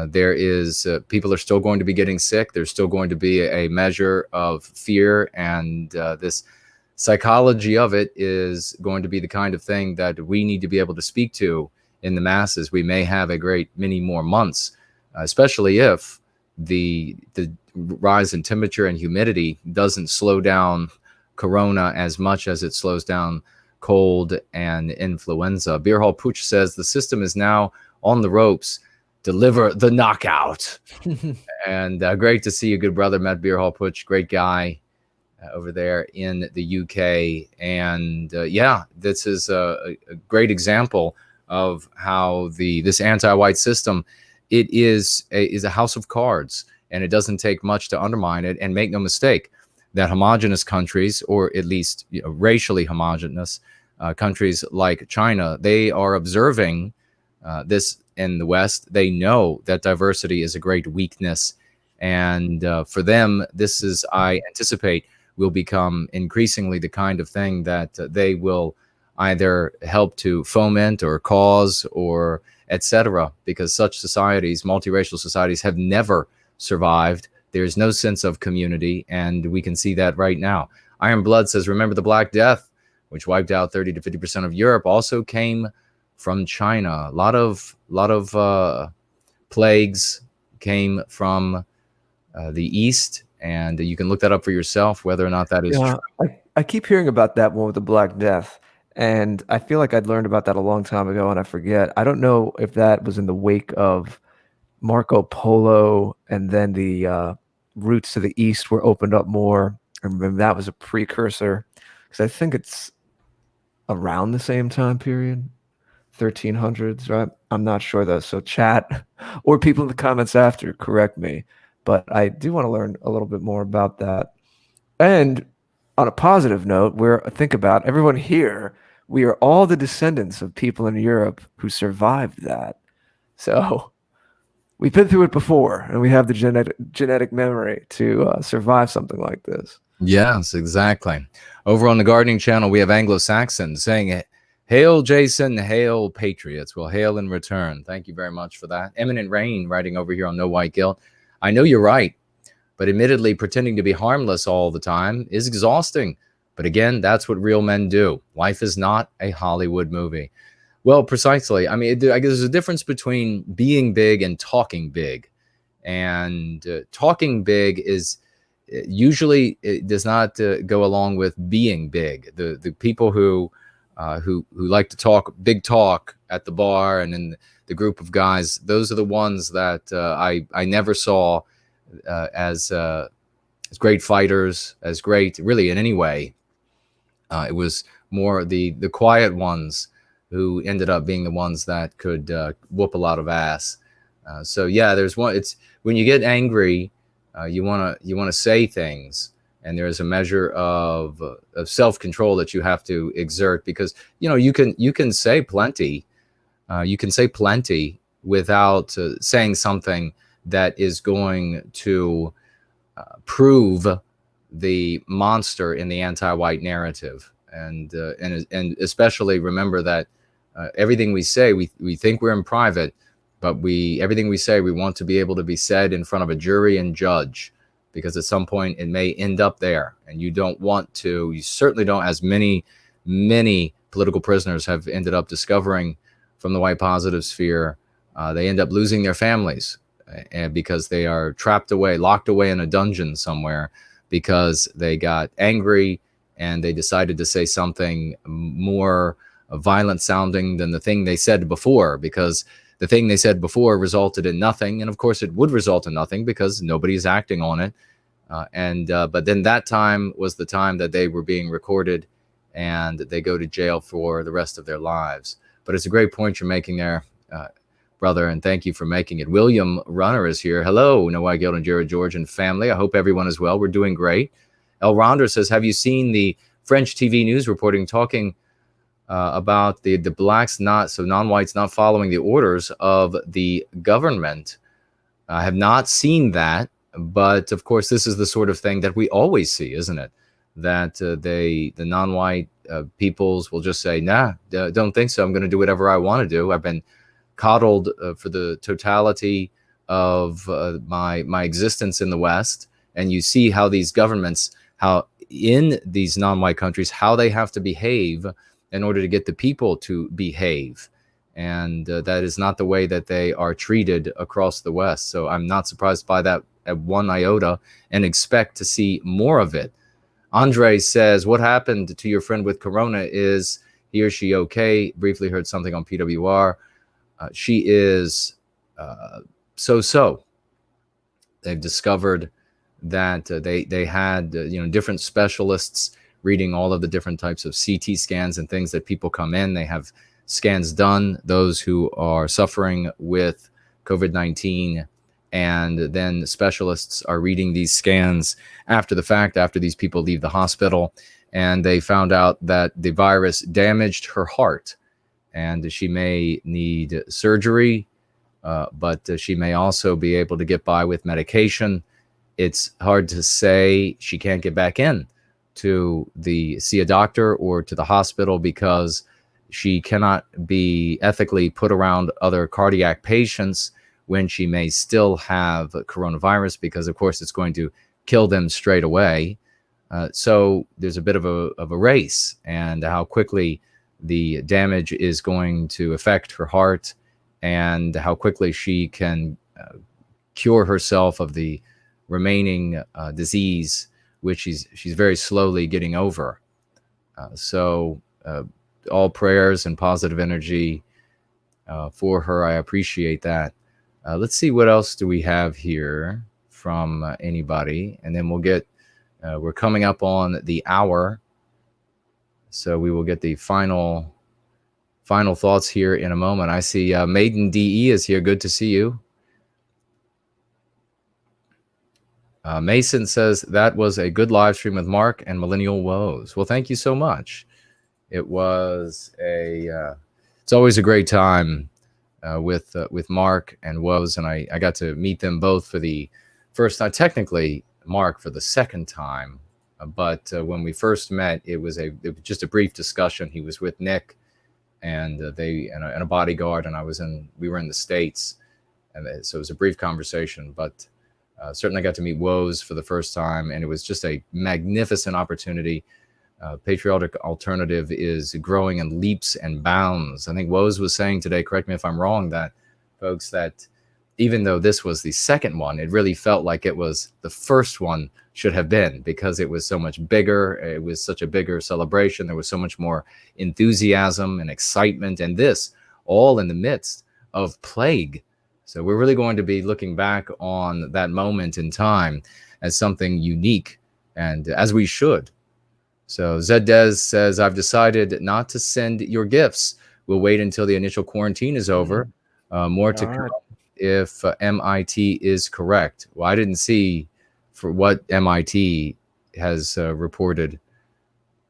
there is people are still going to be getting sick. There's still going to be a measure of fear, and this psychology of it is going to be the kind of thing that we need to be able to speak to in the masses. We may have a great many more months, especially if the rise in temperature and humidity doesn't slow down corona as much as it slows down cold and influenza. Beer Hall Pooch says the system is now on the ropes. Deliver the knockout. And great to see you, good brother, Matt Beer Hall Pooch. Great guy over there in the UK. And yeah, this is a great example of how this anti-white system, it is a house of cards, and it doesn't take much to undermine it. And make no mistake, that homogenous countries, or at least racially homogenous countries like China, they are observing this in the West. They know that diversity is a great weakness. And for them, this is, I anticipate, will become increasingly the kind of thing that they will either help to foment or cause or etc. Because such societies, multiracial societies, have never survived. There's no sense of community, and we can see that right now. Iron Blood says, remember the Black Death, which wiped out 30 to 50% of Europe, also came from China. A lot of plagues came from the East, and you can look that up for yourself, whether or not that is true. I keep hearing about that one with the Black Death, and I feel like I'd learned about that a long time ago, and I forget. I don't know if that was in the wake of Marco Polo, and then the routes to the east were opened up more. And maybe that was a precursor, because I think it's around the same time period, 1300s, right? I'm not sure though. So chat or people in the comments after correct me, but I do want to learn a little bit more about that. And on a positive note, think about everyone here, we are all the descendants of people in Europe who survived that. So we've been through it before, and we have the genetic memory to survive something like this. Yes, exactly. Over on the gardening channel, we have Anglo-Saxon saying, "Hail Jason, hail patriots." Well, hail in return. Thank you very much for that. Eminent Rain writing over here on No White Guilt. I know you're right, but admittedly pretending to be harmless all the time is exhausting. But again, that's what real men do. Life is not a Hollywood movie. Well, precisely. I mean, I guess there's a difference between being big and talking big. And talking big is usually it does not go along with being big. The people who like to talk big talk at the bar and in the group of guys, those are the ones that I never saw as great fighters, as great really in any way. It was more the quiet ones who ended up being the ones that could whoop a lot of ass. So yeah, there's one. It's when you get angry, you wanna say things, and there's a measure of self-control that you have to exert, because you can say plenty. You can say plenty without saying something that is going to prove the monster in the anti-white narrative, and especially remember that everything we say, we think we're in private, but everything we say, we want to be able to be said in front of a jury and judge, because at some point it may end up there, and you certainly don't, as many political prisoners have ended up discovering from the white positive sphere. They end up losing their families, and because they are locked away in a dungeon somewhere, because they got angry and they decided to say something more violent sounding than the thing they said before, because the thing they said before resulted in nothing. And of course it would result in nothing because nobody's acting on it. But then that time was the time that they were being recorded, and they go to jail for the rest of their lives. But it's a great point you're making there, brother, and thank you for making it. William Runner is here. Hello, Noah Guild and Jared George and family. I hope everyone is well. We're doing great. El Ronder says, have you seen the French TV news reporting talking about the blacks non-whites not following the orders of the government? I have not seen that, but of course this is the sort of thing that we always see, isn't it? That the non-white peoples will just say, nah, don't think so. I'm going to do whatever I want to do. I've been coddled for the totality of my existence in the West. And you see how these governments, how in these non-white countries, how they have to behave in order to get the people to behave. And that is not the way that they are treated across the West. So I'm not surprised by that at one iota, and expect to see more of it. Andre says, what happened to your friend with corona? Is he or she okay? Briefly heard something on PWR. She is so. They've discovered that they had different specialists reading all of the different types of CT scans and things that people come in. They have scans done, those who are suffering with COVID-19, and then specialists are reading these scans after the fact, after these people leave the hospital, and they found out that the virus damaged her heart, and she may need surgery, but she may also be able to get by with medication. It's hard to say. She can't get back in to see a doctor or to the hospital, because she cannot be ethically put around other cardiac patients when she may still have coronavirus, because of course it's going to kill them straight away. So there's a bit of a race, and how quickly the damage is going to affect her heart, and how quickly she can cure herself of the remaining disease, which she's very slowly getting over. So all prayers and positive energy for her. I appreciate that. Let's see what else do we have here from anybody, and then we'll get. We're coming up on the hour, so we will get the final thoughts here in a moment. I see Maiden DE is here. Good to see you. Mason says that was a good live stream with Mark and Millennial Woes. Well, thank you so much. It was it's always a great time with Mark and Woes, and I got to meet them both for the first time. Technically, Mark for the second time, but when we first met, it was just a brief discussion. He was with Nick, and and a bodyguard, and we were in the States, and so it was a brief conversation, but. Certainly got to meet Woes for the first time, and it was just a magnificent opportunity. Patriotic Alternative is growing in leaps and bounds. I think Woes was saying today, correct me if I'm wrong, that folks, that even though this was the second one, it really felt like it was the first one should have been, because it was so much bigger. It was such a bigger celebration. There was so much more enthusiasm and excitement, and this all in the midst of plague. So we're really going to be looking back on that moment in time as something unique, and as we should. So Zeddez says, I've decided not to send your gifts. We'll wait until the initial quarantine is over. More to come if MIT is correct. Well, I didn't see for what MIT has reported.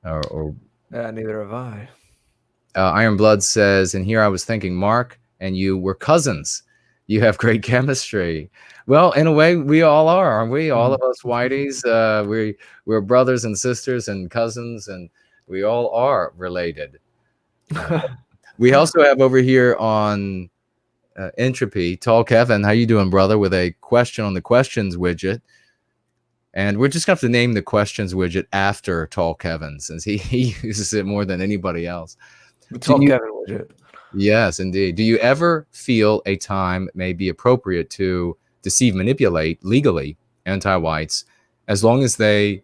Neither have I. Iron Blood says, and here I was thinking, Mark and you were cousins. You have great chemistry. Well, in a way, we all are, aren't we? All of us Whiteys, we're brothers and sisters and cousins, and we all are related. We also have over here on Entropy, Tall Kevin. How you doing, brother? With a question on the questions widget. And we're just going to have to name the questions widget after Tall Kevin, since he uses it more than anybody else. The Tall Kevin widget. Yes, indeed. Do you ever feel a time may be appropriate to deceive, manipulate legally anti-whites, as long as the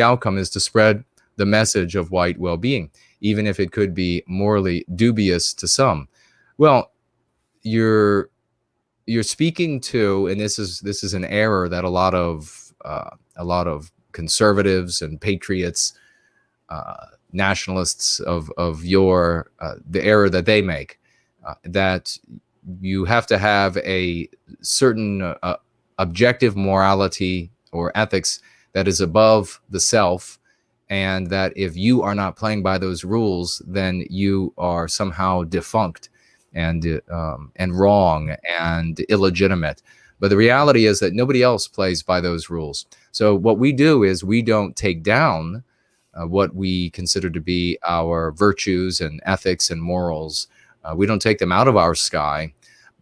outcome is to spread the message of white well-being, even if it could be morally dubious to some? Well, you're speaking to, and this is an error that a lot of conservatives and patriots, nationalists of the error that they make, that you have to have a certain objective morality or ethics that is above the self, and that if you are not playing by those rules, then you are somehow defunct and wrong and illegitimate. But the reality is that nobody else plays by those rules. So what we do is we don't take down what we consider to be our virtues and ethics and morals. We don't take them out of our sky.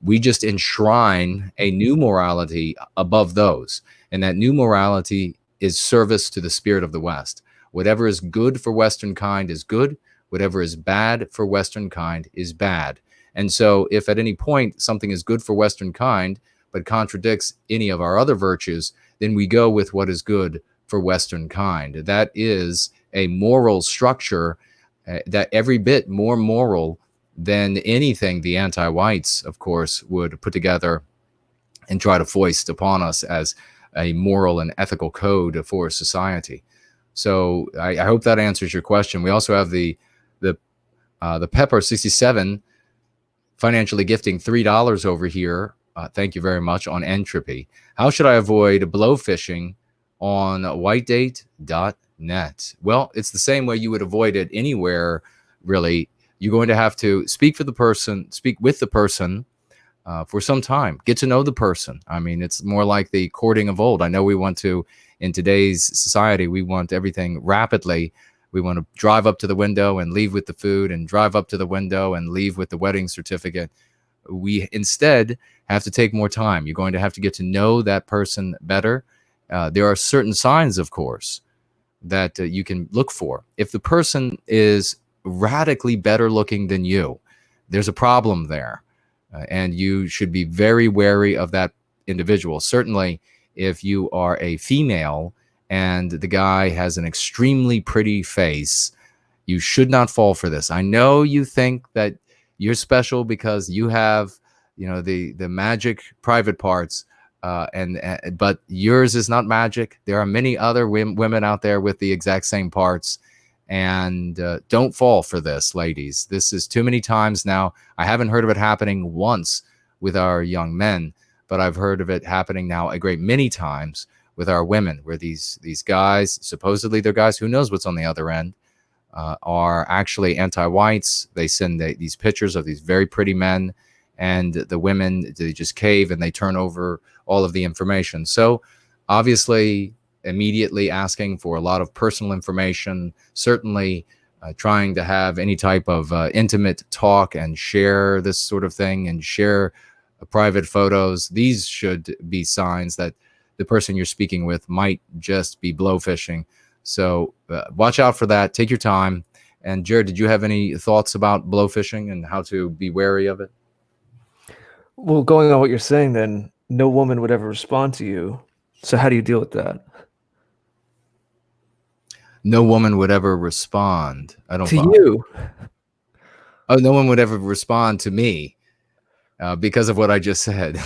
We just enshrine a new morality above those. And that new morality is service to the spirit of the West. Whatever is good for Western kind is good. Whatever is bad for Western kind is bad. And so if at any point something is good for Western kind, but contradicts any of our other virtues, then we go with what is good for Western kind. That is a moral structure that every bit more moral than anything the anti-whites, of course, would put together and try to foist upon us as a moral and ethical code for society. So I hope that answers your question. We also have the Pepper 67 financially gifting $3 over here. Thank you very much, on Entropy. How should I avoid blowfishing on whitedate.net? Well, it's the same way you would avoid it anywhere, really. You're going to have to speak with the person for some time. Get to know the person. I mean, it's more like the courting of old. I know we want to, in today's society, we want everything rapidly. We want to drive up to the window and leave with the food, and drive up to the window and leave with the wedding certificate. We instead have to take more time. You're going to have to get to know that person better. There are certain signs, of course, that you can look for. If the person is radically better looking than you, there's a problem there. And you should be very wary of that individual. Certainly, if you are a female and the guy has an extremely pretty face, you should not fall for this. I know you think that you're special because you have the magic private parts. But yours is not magic. There are many other women out there with the exact same parts, and don't fall for this, ladies. This is too many times now. I haven't heard of it happening once with our young men, but I've heard of it happening now a great many times with our women, where these guys, supposedly they're guys, who knows what's on the other end, are actually anti-whites. They send these pictures of these very pretty men, and the women, they just cave and they turn over all of the information. So obviously, immediately asking for a lot of personal information, certainly trying to have any type of intimate talk and share this sort of thing and share private photos. These should be signs that the person you're speaking with might just be blowfishing. So watch out for that. Take your time. And Jared, did you have any thoughts about blowfishing and how to be wary of it? Well, going on what you're saying, then no woman would ever respond to you. So how do you deal with that? No woman would ever respond. I don't To follow. you. Oh, no one would ever respond to me because of what I just said.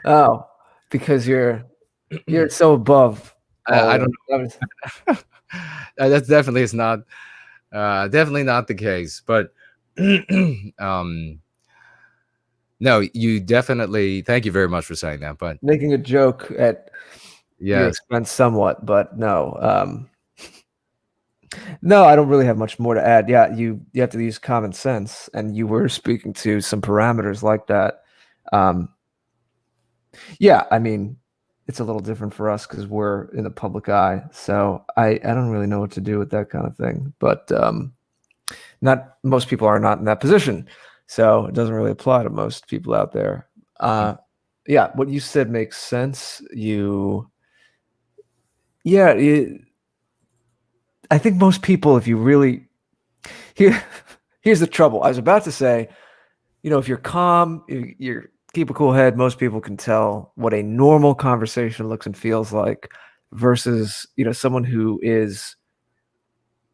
Oh, because you're so above. I don't know. That's definitely is not definitely not the case. But no, you definitely. Thank you very much for saying that. But making a joke at your yes, expense somewhat, but no. No, I don't really have much more to add. Yeah, you have to use common sense, and you were speaking to some parameters like that. Yeah, I mean, it's a little different for us because we're in the public eye, so I don't really know what to do with that kind of thing. But not most people are not in that position, so it doesn't really apply to most people out there. Yeah, what you said makes sense. I think most people, if you really here's the trouble. I was about to say, if you're calm, you keep a cool head, most people can tell what a normal conversation looks and feels like versus, someone who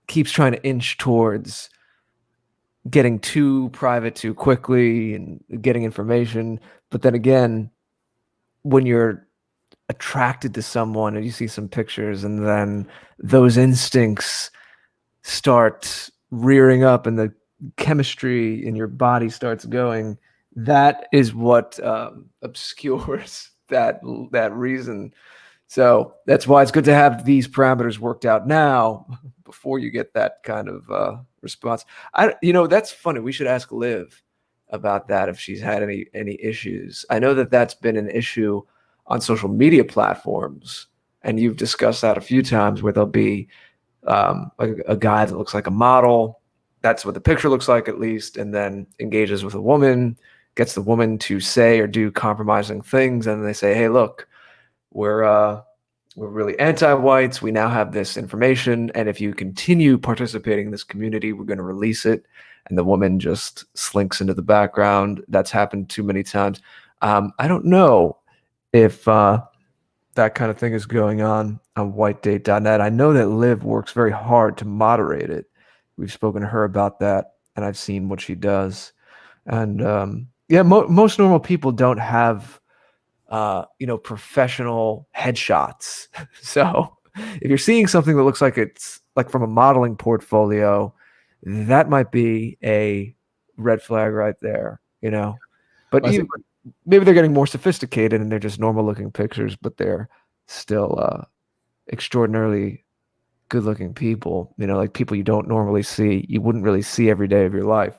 keeps trying to inch towards getting too private too quickly and getting information. But then again, when you're attracted to someone and you see some pictures and then those instincts start rearing up and the chemistry in your body starts going, that is what obscures that reason. So that's why it's good to have these parameters worked out now before you get that kind of response. That's funny. We should ask Liv about that if she's had any issues. I know that that's been an issue on social media platforms, and you've discussed that a few times, where there'll be like a guy that looks like a model. That's what the picture looks like, at least, and then engages with a woman, gets the woman to say or do compromising things, and they say, "Hey, look, we're really anti-whites. We now have this information, and if you continue participating in this community, we're going to release it." And the woman just slinks into the background. That's happened too many times. I don't know if that kind of thing is going on whitedate.net. I know that Liv works very hard to moderate it. We've spoken to her about that, and I've seen what she does. And most normal people don't have professional headshots. So if you're seeing something that looks like it's like from a modeling portfolio, that might be a red flag right there, But maybe they're getting more sophisticated and they're just normal looking pictures, but they're still extraordinarily good looking people, like people you don't normally see, you wouldn't really see every day of your life.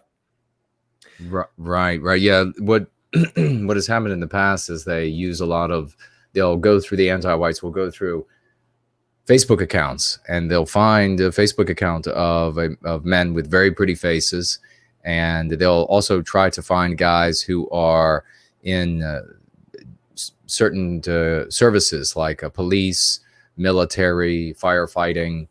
Right. Yeah. What has happened in the past is they'll go through the anti-whites, will go through Facebook accounts, and they'll find a Facebook account of men with very pretty faces, and they'll also try to find guys who are in certain services like police, military, firefighting,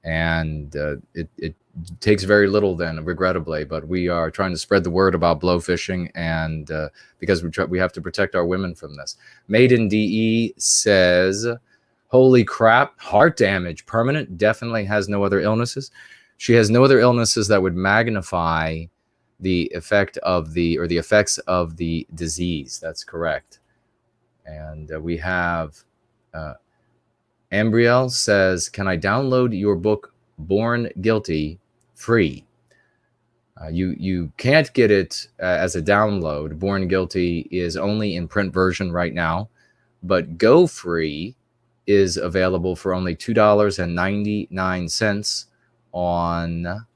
and it takes very little then, regrettably, but we are trying to spread the word about blowfishing, and because we have to protect our women from this. Maiden DE says, holy crap, heart damage, permanent, definitely has no other illnesses. She has no other illnesses that would magnify the effect of the effects of the disease. That's correct. And we have Ambriel says, "Can I download your book Born Guilty free?" You can't get it as a download. Born Guilty is only in print version right now, but Go Free is available for only $2.99 on.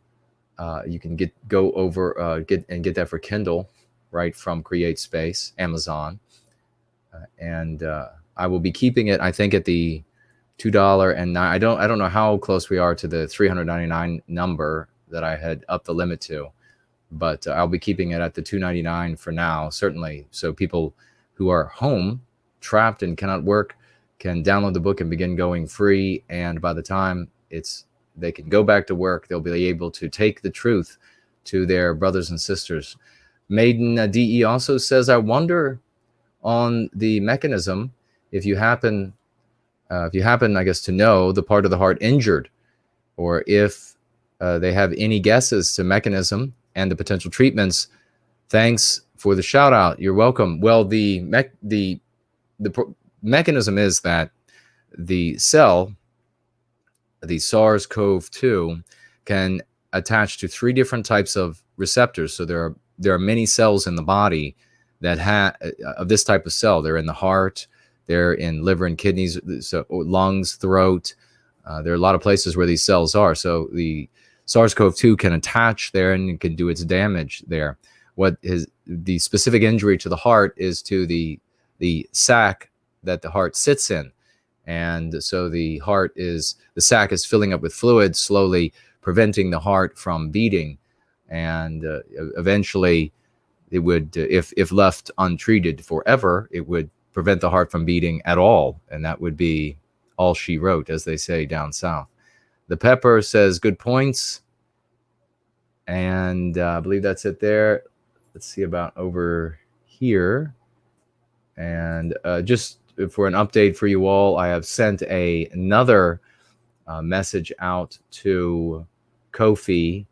You can get that for Kindle, right from CreateSpace, Amazon, and I will be keeping it. I think at the $2.09. I don't know how close we are to the $399 number that I had upped the limit to, but I'll be keeping it at the $2.99 for now, certainly, so people who are home, trapped, and cannot work can download the book and begin going free. And by the time they can go back to work, they'll be able to take the truth to their brothers and sisters. Maiden DE also says, "I wonder on the mechanism if you happen, I guess, to know the part of the heart injured, or if they have any guesses to mechanism and the potential treatments. Thanks for the shout out. You're welcome." Well, the mechanism is that the cell, the SARS-CoV-2, can attach to 3 different types of receptors. So there are many cells in the body that have of this type of cell. They're in the heart, they're in liver and kidneys, so lungs, throat. There are a lot of places where these cells are. So the SARS-CoV-2 can attach there and can do its damage there. What is the specific injury to the heart is to the sac that the heart sits in. And so the sac is filling up with fluid, slowly preventing the heart from beating. And eventually it would, if left untreated forever, it would prevent the heart from beating at all. And that would be all she wrote, as they say down south. The Pepper says, "Good points." And I believe that's it there. Let's see about over here. And just for an update for you all, I have sent another message out to Ko-fi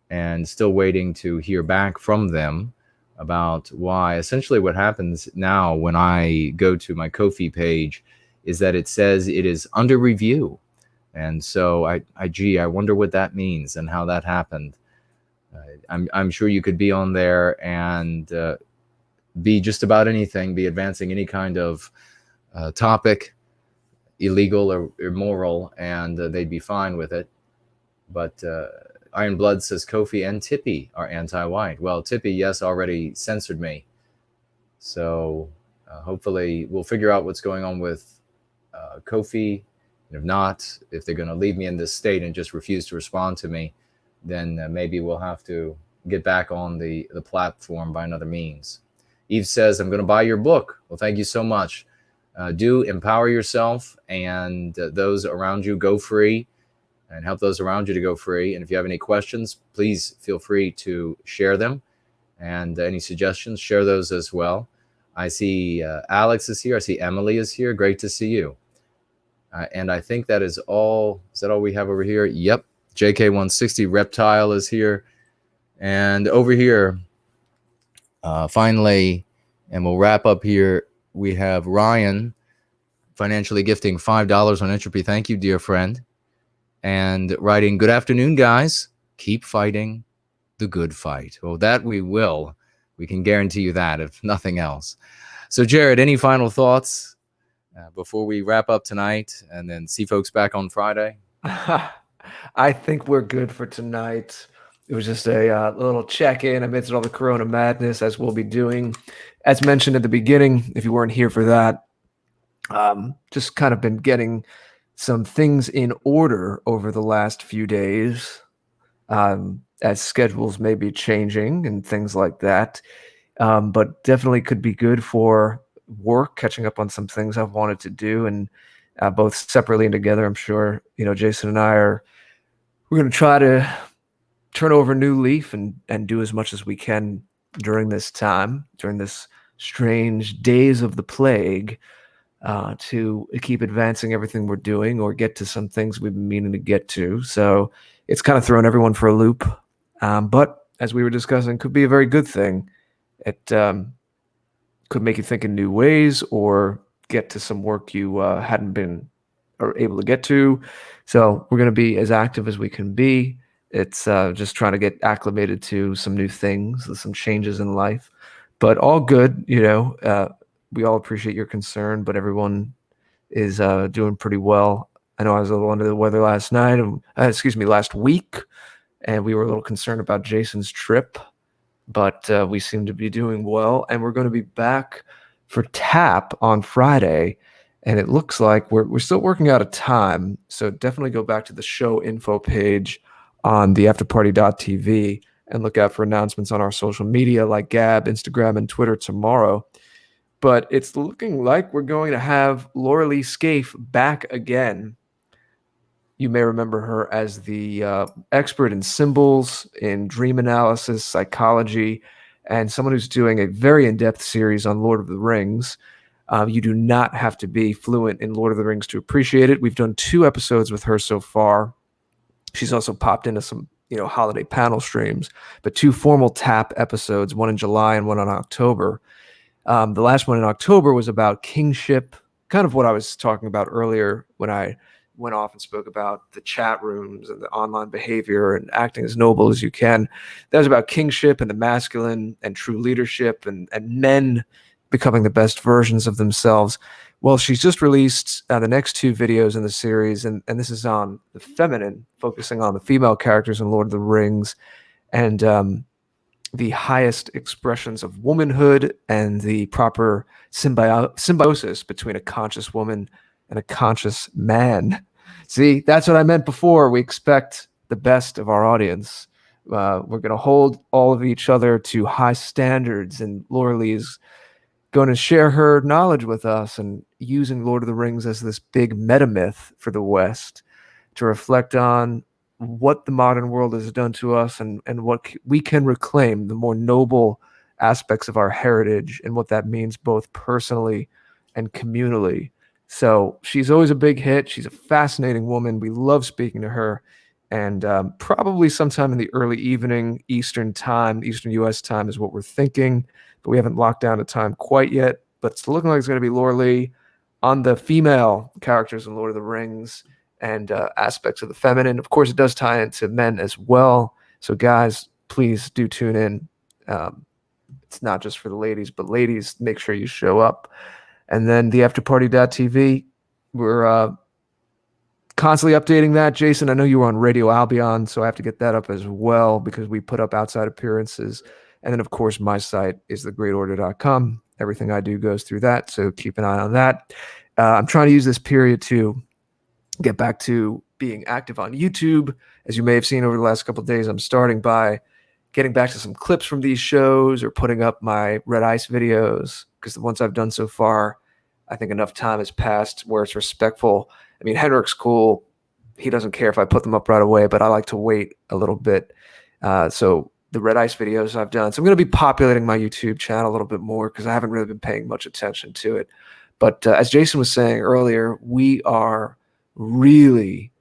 and still waiting to hear back from them about why. Essentially what happens now when I go to my Ko-fi page is that it says it is under review. And so I wonder what that means and how that happened. I'm sure you could be on there and be just about anything, be advancing any kind of topic, illegal or immoral, and they'd be fine with it. But Iron Blood says Ko-fi and Tippy are anti-white. Well, Tippy, yes, already censored me. So hopefully we'll figure out what's going on with Ko-fi. If not, if they're going to leave me in this state and just refuse to respond to me, then maybe we'll have to get back on the platform by another means. Eve says, "I'm going to buy your book." Well, thank you so much. Do empower yourself and those around you. Go free and help those around you to go free. And if you have any questions, please feel free to share them. And any suggestions, share those as well. I see Alex is here. I see Emily is here. Great to see you. And I think that is all. Is that all we have over here? Yep. JK160 Reptile is here. And over here, finally, and we'll wrap up here, we have Ryan financially gifting $5 on Entropy. Thank you, dear friend. And writing, "Good afternoon, guys. Keep fighting the good fight." Well, that we will. We can guarantee you that, if nothing else. So, Jared, any final thoughts before we wrap up tonight and then see folks back on Friday? I think we're good for tonight. It was just a little check-in amidst all the Corona madness, as we'll be doing. As mentioned at the beginning, if you weren't here for that, just kind of been getting some things in order over the last few days, as schedules may be changing and things like that. But definitely could be good for work, catching up on some things I've wanted to do, and both separately and together. I'm sure, Jason and we're going to try to turn over a new leaf and do as much as we can during this time, during this strange days of the plague, to keep advancing everything we're doing or get to some things we've been meaning to get to. So it's kind of thrown everyone for a loop. But as we were discussing, could be a very good thing. It could make you think in new ways or get to some work you hadn't been or able to get to. So we're going to be as active as we can be. It's just trying to get acclimated to some new things, some changes in life, but all good. We all appreciate your concern, but everyone is doing pretty well. I know I was a little under the weather last week, and we were a little concerned about Jason's trip, but we seem to be doing well, and we're going to be back for TAP on Friday, and it looks like we're still working out a time, so definitely go back to the show info page on the afterparty.tv and look out for announcements on our social media like Gab, Instagram, and Twitter tomorrow. But it's looking like we're going to have Laura Lee Scaife back again. You may remember her as the expert in symbols, in dream analysis, psychology, and someone who's doing a very in-depth series on Lord of the Rings. You do not have to be fluent in Lord of the Rings to appreciate it. We've done 2 episodes with her so far. She's also popped into some, holiday panel streams, but 2 formal TAP episodes, one in July and one in October. The last one in October was about kingship, kind of what I was talking about earlier when I went off and spoke about the chat rooms and the online behavior and acting as noble as you can. That was about kingship and the masculine and true leadership and men becoming the best versions of themselves. Well, she's just released the next 2 videos in the series, and this is on the feminine, focusing on the female characters in Lord of the Rings and the highest expressions of womanhood and the proper symbiosis between a conscious woman and a conscious man. See, that's what I meant before. We expect the best of our audience. We're going to hold all of each other to high standards, and Laura Lee is going to share her knowledge with us and using Lord of the Rings as this big meta myth for the West to reflect on what the modern world has done to us and what we can reclaim, the more noble aspects of our heritage and what that means both personally and communally. So she's always a big hit. She's a fascinating woman. We love speaking to her. And probably sometime in the early evening, Eastern U.S. time is what we're thinking. But we haven't locked down a time quite yet. But it's looking like it's going to be Laura Lee on the female characters in Lord of the Rings and aspects of the feminine. Of course, it does tie into men as well. So guys, please do tune in. It's not just for the ladies, but ladies, make sure you show up. And then the afterparty.tv, we're constantly updating that. Jason, I know you were on Radio Albion, so I have to get that up as well because we put up outside appearances. And then, of course, my site is thegreatorder.com. Everything I do goes through that, so keep an eye on that. I'm trying to use this period to get back to being active on YouTube. As you may have seen over the last couple of days, I'm starting by getting back to some clips from these shows or putting up my Red Ice videos, because the ones I've done so far, I think enough time has passed where it's respectful. I mean, Henrik's cool. He doesn't care if I put them up right away, but I like to wait a little bit. So the Red Ice videos I've done. So I'm going to be populating my YouTube channel a little bit more because I haven't really been paying much attention to it. But as Jason was saying earlier, we are really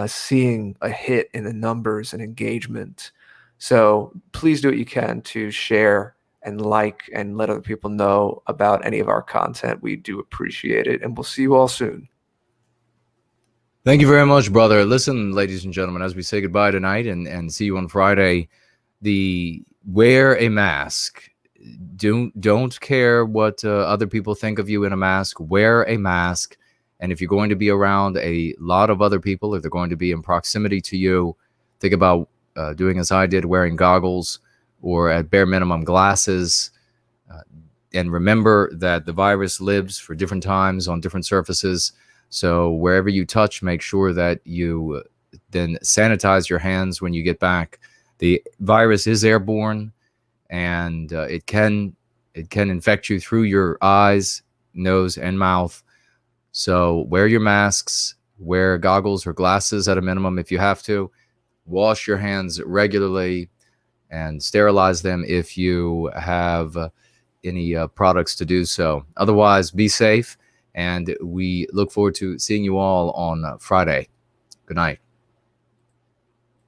seeing a hit in the numbers and engagement. So please do what you can to share and like and let other people know about any of our content. We do appreciate it, and we'll see you all soon. Thank you very much, brother. Listen, ladies and gentlemen, as we say goodbye tonight and see you on Friday, wear a mask. Don't care what other people think of you in a mask. Wear a mask. And if you're going to be around a lot of other people, if they're going to be in proximity to you, think about doing as I did, wearing goggles or at bare minimum glasses. And remember that the virus lives for different times on different surfaces. So wherever you touch, make sure that you then sanitize your hands when you get back. The virus is airborne, and it can infect you through your eyes, nose, and mouth. So wear your masks, wear goggles or glasses at a minimum if you have to. Wash your hands regularly and sterilize them if you have any products to do so. Otherwise, be safe, and we look forward to seeing you all on Friday. Good night.